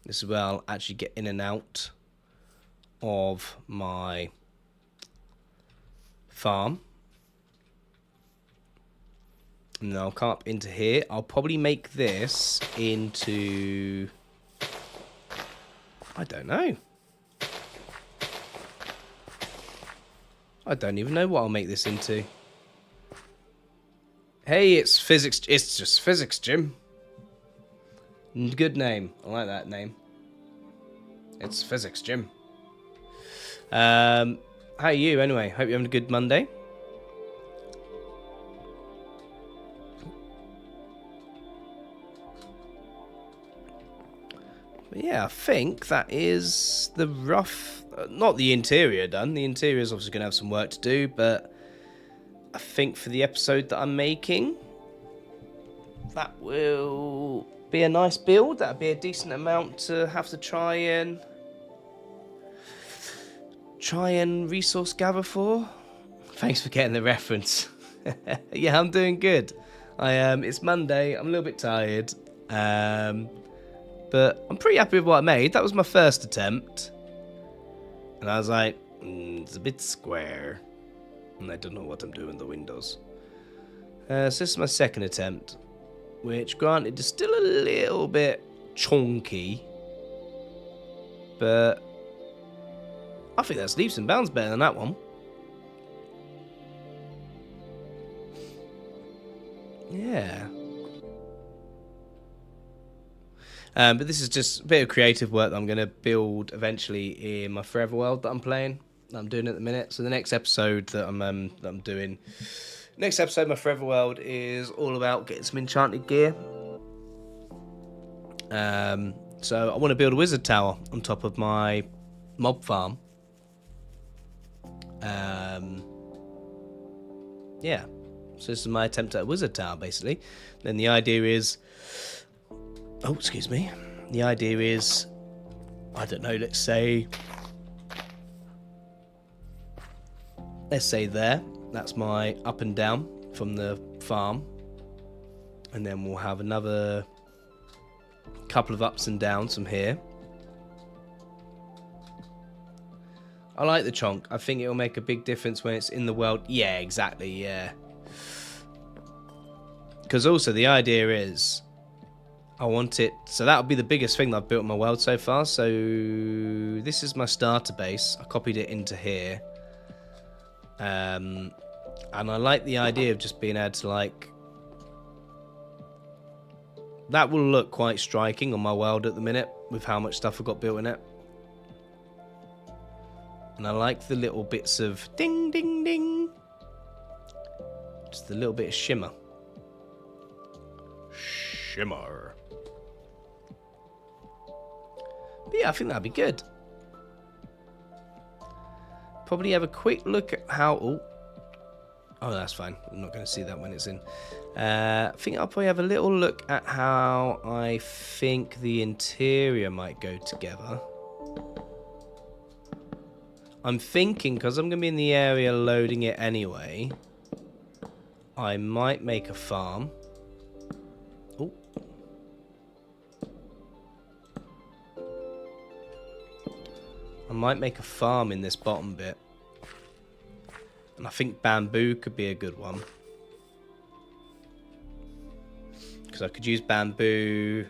this is where I'll actually get in and out of my farm. And then I'll come up into here. I'll probably make this into... I don't know. I don't even know what I'll make this into. Hey, it's physics. It's just physics, Jim. Good name. I like that name. It's physics, Jim. How are you anyway? Hope you're having a good Monday. But yeah, I think that is the rough... not the interior done. The interior is obviously going to have some work to do, but I think for the episode that I'm making, that will be a nice build. That'll be a decent amount to have to try and resource gather for. Thanks for getting the reference. Yeah, I'm doing good. It's Monday. I'm a little bit tired. But I'm pretty happy with what I made. That was my first attempt. And I was like, it's a bit square. And I don't know what I'm doing with the windows. So this is my second attempt. Which, granted, is still a little bit chunky. But I think that's leaps and bounds better than that one. Yeah. But this is just a bit of creative work that I'm going to build eventually in my Forever World that I'm playing. That I'm doing at the minute. So the next episode that I'm doing, next episode of my Forever World is all about getting some enchanted gear. So I want to build a wizard tower on top of my mob farm. Yeah. So this is my attempt at a wizard tower, basically. Then the idea is... oh, excuse me. The idea is... I don't know, let's say there. That's my up and down from the farm. And then we'll have another couple of ups and downs from here. I like the chonk. I think it'll make a big difference when it's in the world. Yeah, exactly, yeah. Because also the idea is... I want it... so that'll be the biggest thing that I've built in my world so far. So this is my starter base. I copied it into here. And I like the idea of just being able to, like... that will look quite striking on my world at the minute with how much stuff I've got built in it. And I like the little bits of ding, ding, ding. Just a little bit of shimmer. Shimmer. But yeah, I think that'd be good. Probably have a quick look at how... oh, that's fine. I'm not going to see that when it's in. I think I'll probably have a little look at how I think the interior might go together. I'm thinking, because I'm going to be in the area loading it anyway, I might make a farm. Oh. I might make a farm in this bottom bit. And I think bamboo could be a good one. Because I could use bamboo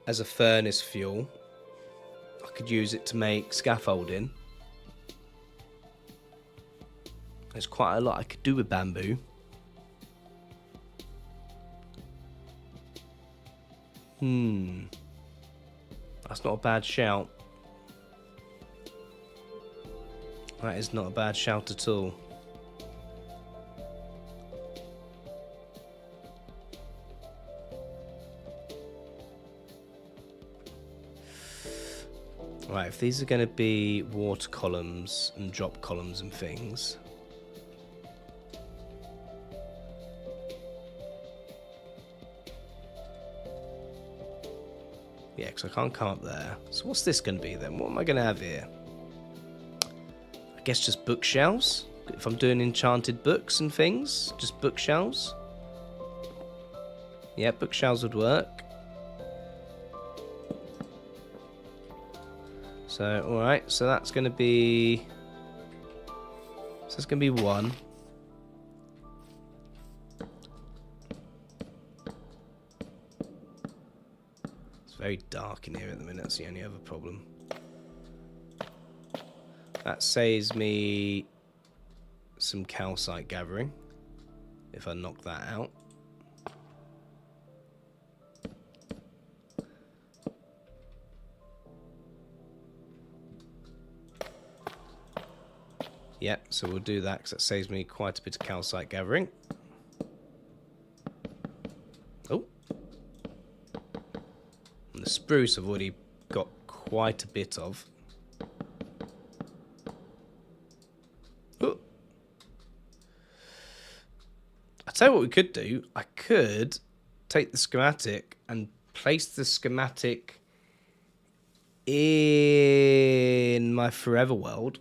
as a furnace fuel. I could use it to make scaffolding. There's quite a lot I could do with bamboo. That's not a bad shout. That is not a bad shout at all. Right, if these are going to be water columns and drop columns and things... yeah, because I can't come up there. So what's this going to be then? What am I going to have here? I guess just bookshelves. If I'm doing enchanted books and things, just bookshelves. Yeah, bookshelves would work. So, alright, so that's going to be... so that's going to be one. Very dark in here at the minute, that's the only other problem. That saves me some calcite gathering if I knock that out. Yeah, so we'll do that because that saves me quite a bit of calcite gathering. Oh. The spruce I've already got quite a bit of. Ooh. I'll tell you what we could do. I could take the schematic and place the schematic in my forever world.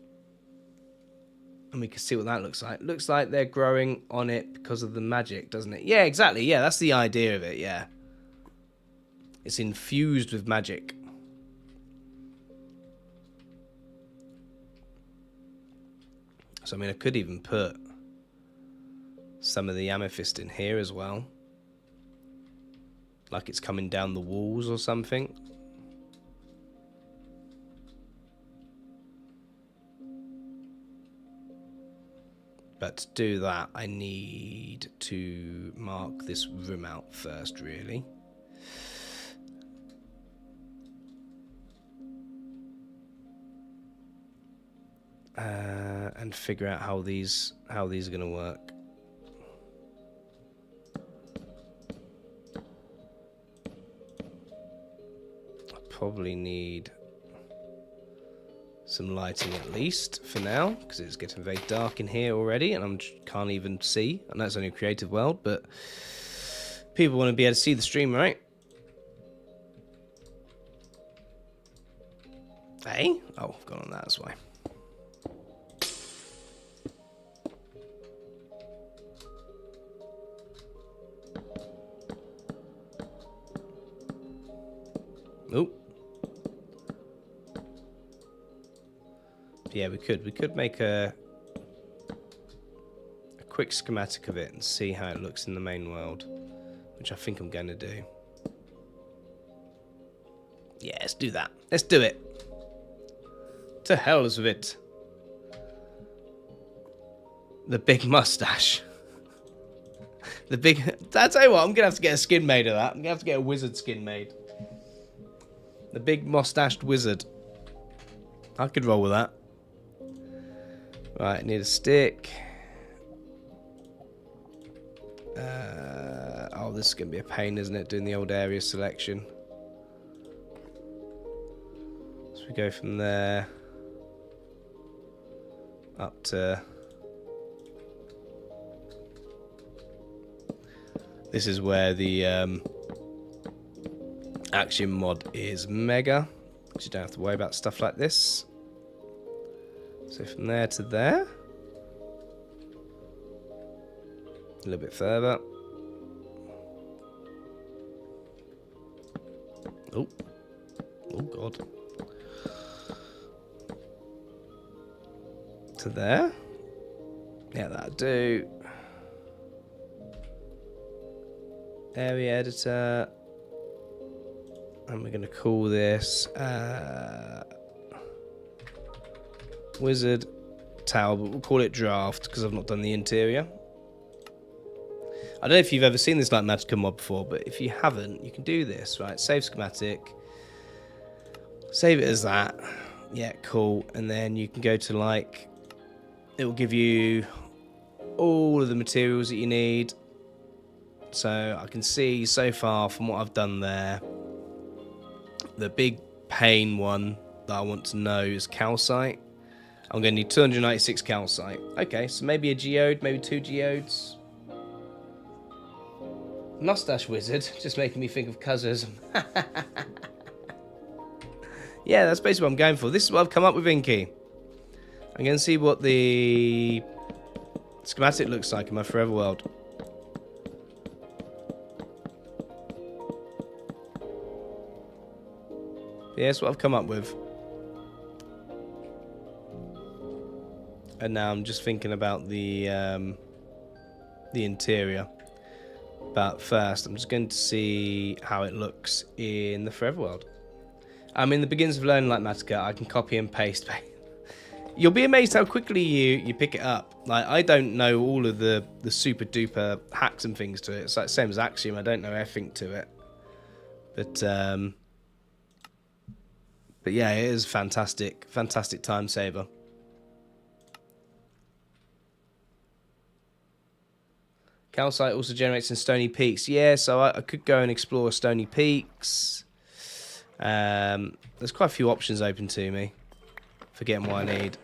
And we can see what that looks like. Looks like they're growing on it because of the magic, doesn't it? Yeah, exactly. Yeah, that's the idea of it, yeah. It's infused with magic. So, I mean, I could even put some of the amethyst in here as well. Like it's coming down the walls or something. But to do that, I need to mark this room out first, really. And figure out how these are going to work. I probably need some lighting at least for now, because it's getting very dark in here already, and I can't even see. I know it's only a creative world, but people want to be able to see the stream, right? Hey? Oh, I've gone on that, that's why. Oh. Yeah, we could make a quick schematic of it and see how it looks in the main world, which I think I'm going to do. Yeah, let's do that. Let's do it. To hell with it. The big mustache. The big... I'll tell you what, I'm going to have to get a skin made of that. I'm going to have to get a wizard skin made. The big mustached wizard. I could roll with that. Right, need a stick. Oh, this is going to be a pain, isn't it? Doing the old area selection. So we go from there up to... This is where the action mod is mega, because you don't have to worry about stuff like this. So from there to there. A little bit further. Oh. Oh, God. To there. Yeah, that'll do. Area editor. And we're going to call this Wizard Tile, but we'll call it Draft because I've not done the interior. I don't know if you've ever seen this like Magica mod before, but if you haven't, you can do this, right? Save schematic. Save it as that. Yeah, cool. And then you can go to like, it will give you all of the materials that you need. So I can see so far from what I've done there, the big pain one that I want to know is calcite. I'm going to need 296 calcite. Okay, so maybe a geode, maybe 2 geodes. Mustache wizard, just making me think of Cuzzerism. Yeah, that's basically what I'm going for. This is what I've come up with, Inky. I'm going to see what the schematic looks like in my forever world. Yeah, that's what I've come up with. And now I'm just thinking about the interior. But first, I'm just going to see how it looks in the forever world. I mean, the beginnings of learning like Magica, I can copy and paste. You'll be amazed how quickly you pick it up. Like, I don't know all of the super duper hacks and things to it. It's like the same as Axiom. I don't know everything to it. But yeah, it is fantastic. Fantastic time saver. Calcite also generates in Stony Peaks. Yeah, so I could go and explore Stony Peaks. There's quite a few options open to me for getting what I need.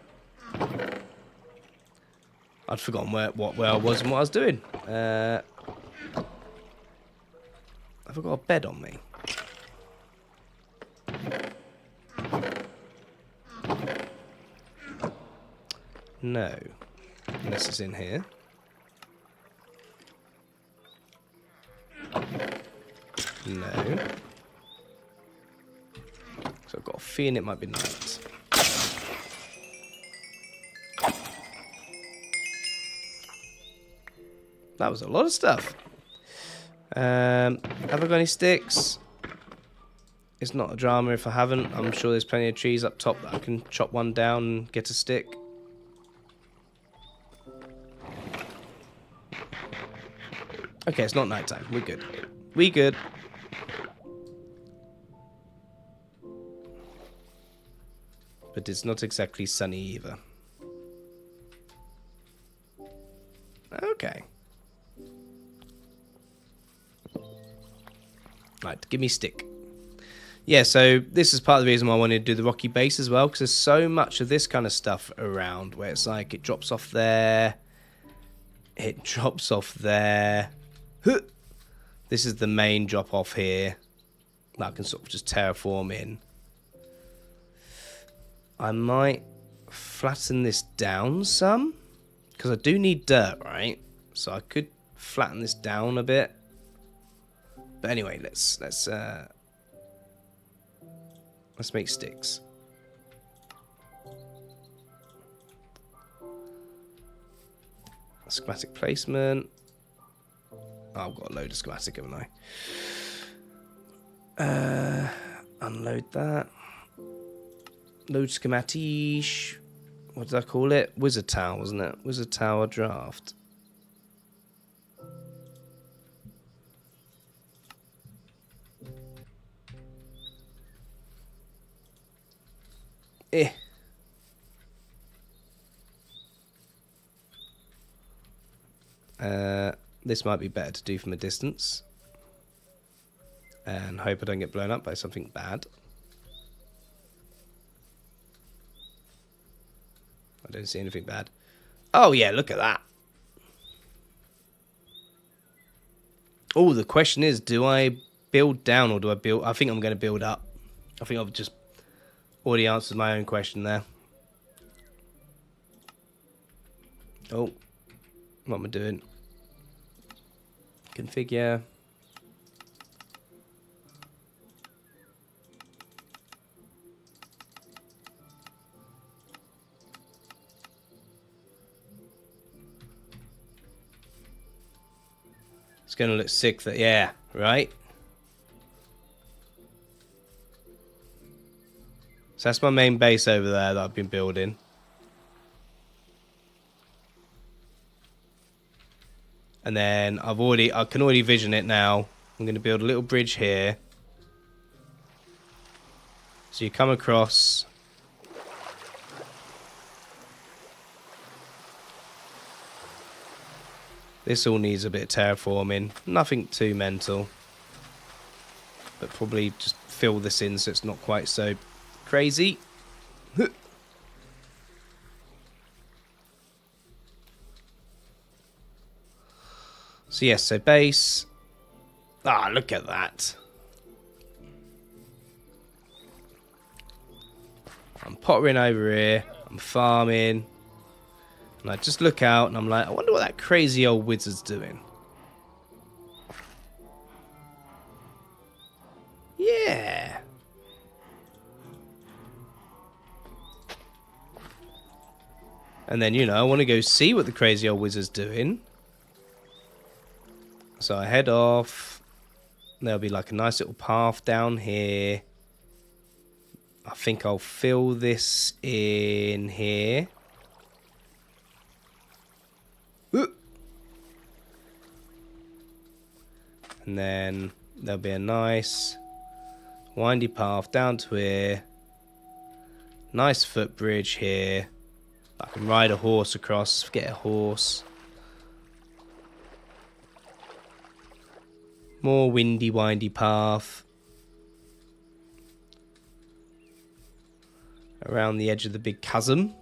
I'd forgotten where I was and what I was doing. Have I got a bed on me? No. Unless it's in here. No. So I've got a feeling it might be night. That was a lot of stuff. Have I got any sticks? It's not a drama if I haven't. I'm sure there's plenty of trees up top that I can chop one down and get a stick. Okay, it's not nighttime. We're good. We good. But it's not exactly sunny either. Okay. Right, give me stick. Yeah, so this is part of the reason why I wanted to do the rocky base as well, because there's so much of this kind of stuff around where it's like it drops off there, it drops off there. This is the main drop off here that I can sort of just terraform in. I might flatten this down some, because I do need dirt, right? So I could flatten this down a bit. But anyway, let's make sticks. Schematic placement. Oh, I've got a load of schematic, haven't I? Unload that. Load schematic. What did I call it? Wizard Tower, wasn't it? Wizard Tower draft. This might be better to do from a distance. And hope I don't get blown up by something bad. I don't see anything bad. Oh yeah, look at that. Oh, the question is, do I build down or do I build... I think I'm going to build up. I think I've just already answered my own question there. Oh, what am I doing? Configure. It's going to look sick. That yeah, right? So that's my main base over there that I've been building. And then I can already vision it now. I'm going to build a little bridge here. So you come across. This all needs a bit of terraforming. Nothing too mental. But probably just fill this in so it's not quite so crazy. So yes, so base. Ah, look at that. I'm pottering over here. I'm farming. And I just look out and I'm like, I wonder what that crazy old wizard's doing. Yeah. And then, you know, I want to go see what the crazy old wizard's doing. So I head off. There'll be like a nice little path down here. I think I'll fill this in here. And then there'll be a nice windy path down to here. Nice footbridge here. I can ride a horse across, get a horse. More windy, windy path. around the edge of the big chasm.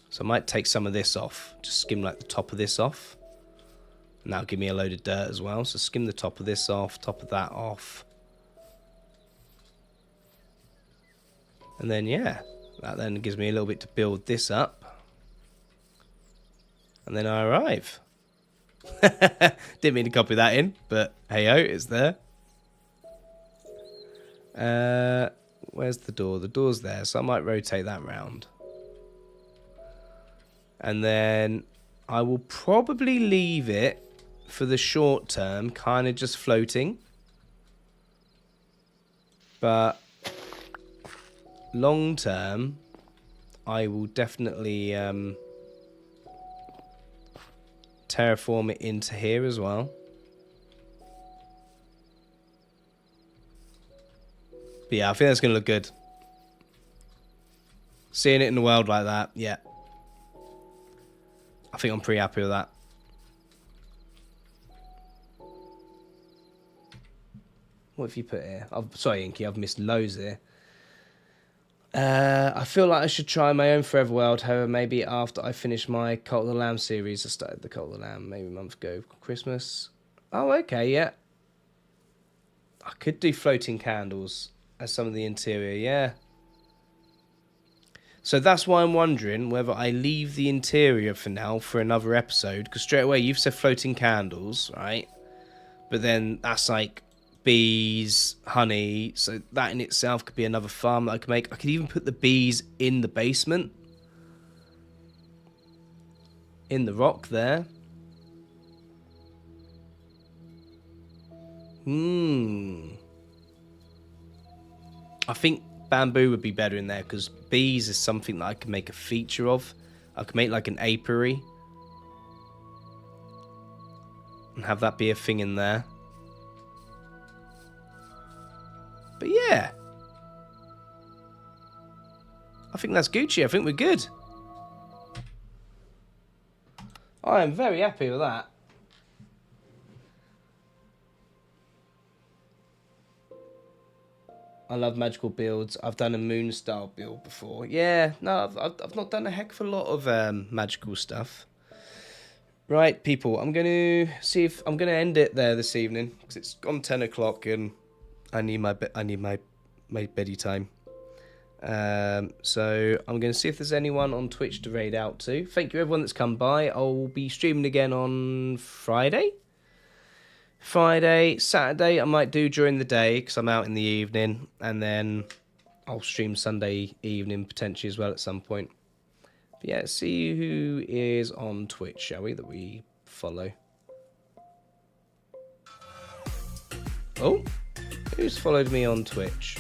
So I might take some of this off. Just skim like the top of this off. And that'll give me a load of dirt as well. So skim the top of this off, top of that off. And then, yeah, that then gives me a little bit to build this up. And then I arrive. Didn't mean to copy that in, but hey-ho, it's there. Where's the door? The door's there, so I might rotate that round. And then I will probably leave it for the short term, kind of just floating. But long term, I will definitely terraform it into here as well. But yeah, I think that's going to look good. Seeing it in the world like that, yeah. I think I'm pretty happy with that. What have you put here? Sorry, Inky, I've missed loads here. I feel like I should try my own Forever World, however, maybe after I finish my Cult of the Lamb series. I started the Cult of the Lamb maybe a month ago. Christmas. Oh, okay, yeah. I could do floating candles as some of the interior, yeah. So that's why I'm wondering whether I leave the interior for now for another episode. Because straight away, you've said floating candles, right? But then that's like bees, honey. So that in itself could be another farm that I could make. I could even put the bees in the basement. In the rock there. I think bamboo would be better in there because bees is something that I can make a feature of. I could make like an apiary and have that be a thing in there. But yeah, I think that's Gucci. I think we're good. I am very happy with that. I love magical builds. I've done a moon style build before. Yeah, no, I've not done a heck of a lot of magical stuff. Right, people, I'm going to see if I'm going to end it there this evening because it's gone 10 o'clock and I need my beddy time. So I'm going to see if there's anyone on Twitch to raid out to. Thank you everyone that's come by. I'll be streaming again on Friday, Saturday I might do during the day because I'm out in the evening, and then I'll stream Sunday evening potentially as well at some point. But yeah, see who is on Twitch, shall we, that we follow. Oh, who's followed me on Twitch?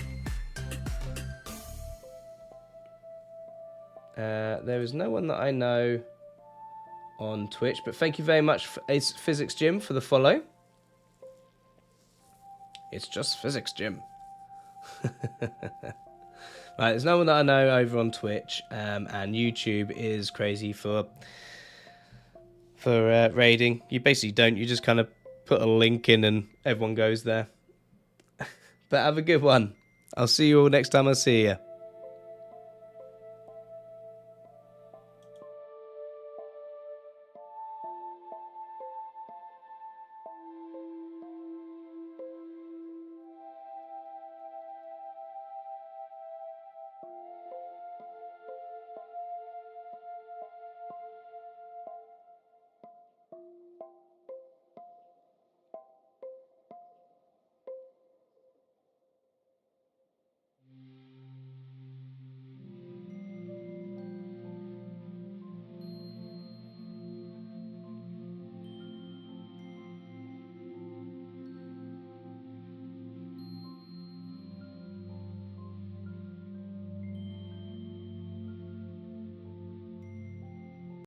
There is no one that I know on Twitch, but thank you very much, Physics Jim, for the follow. It's just Physics Jim. Right, there's no one that I know over on Twitch, and YouTube is crazy for raiding. You basically don't. You just kind of put a link in and everyone goes there. But have a good one. I'll see you all next time I see you.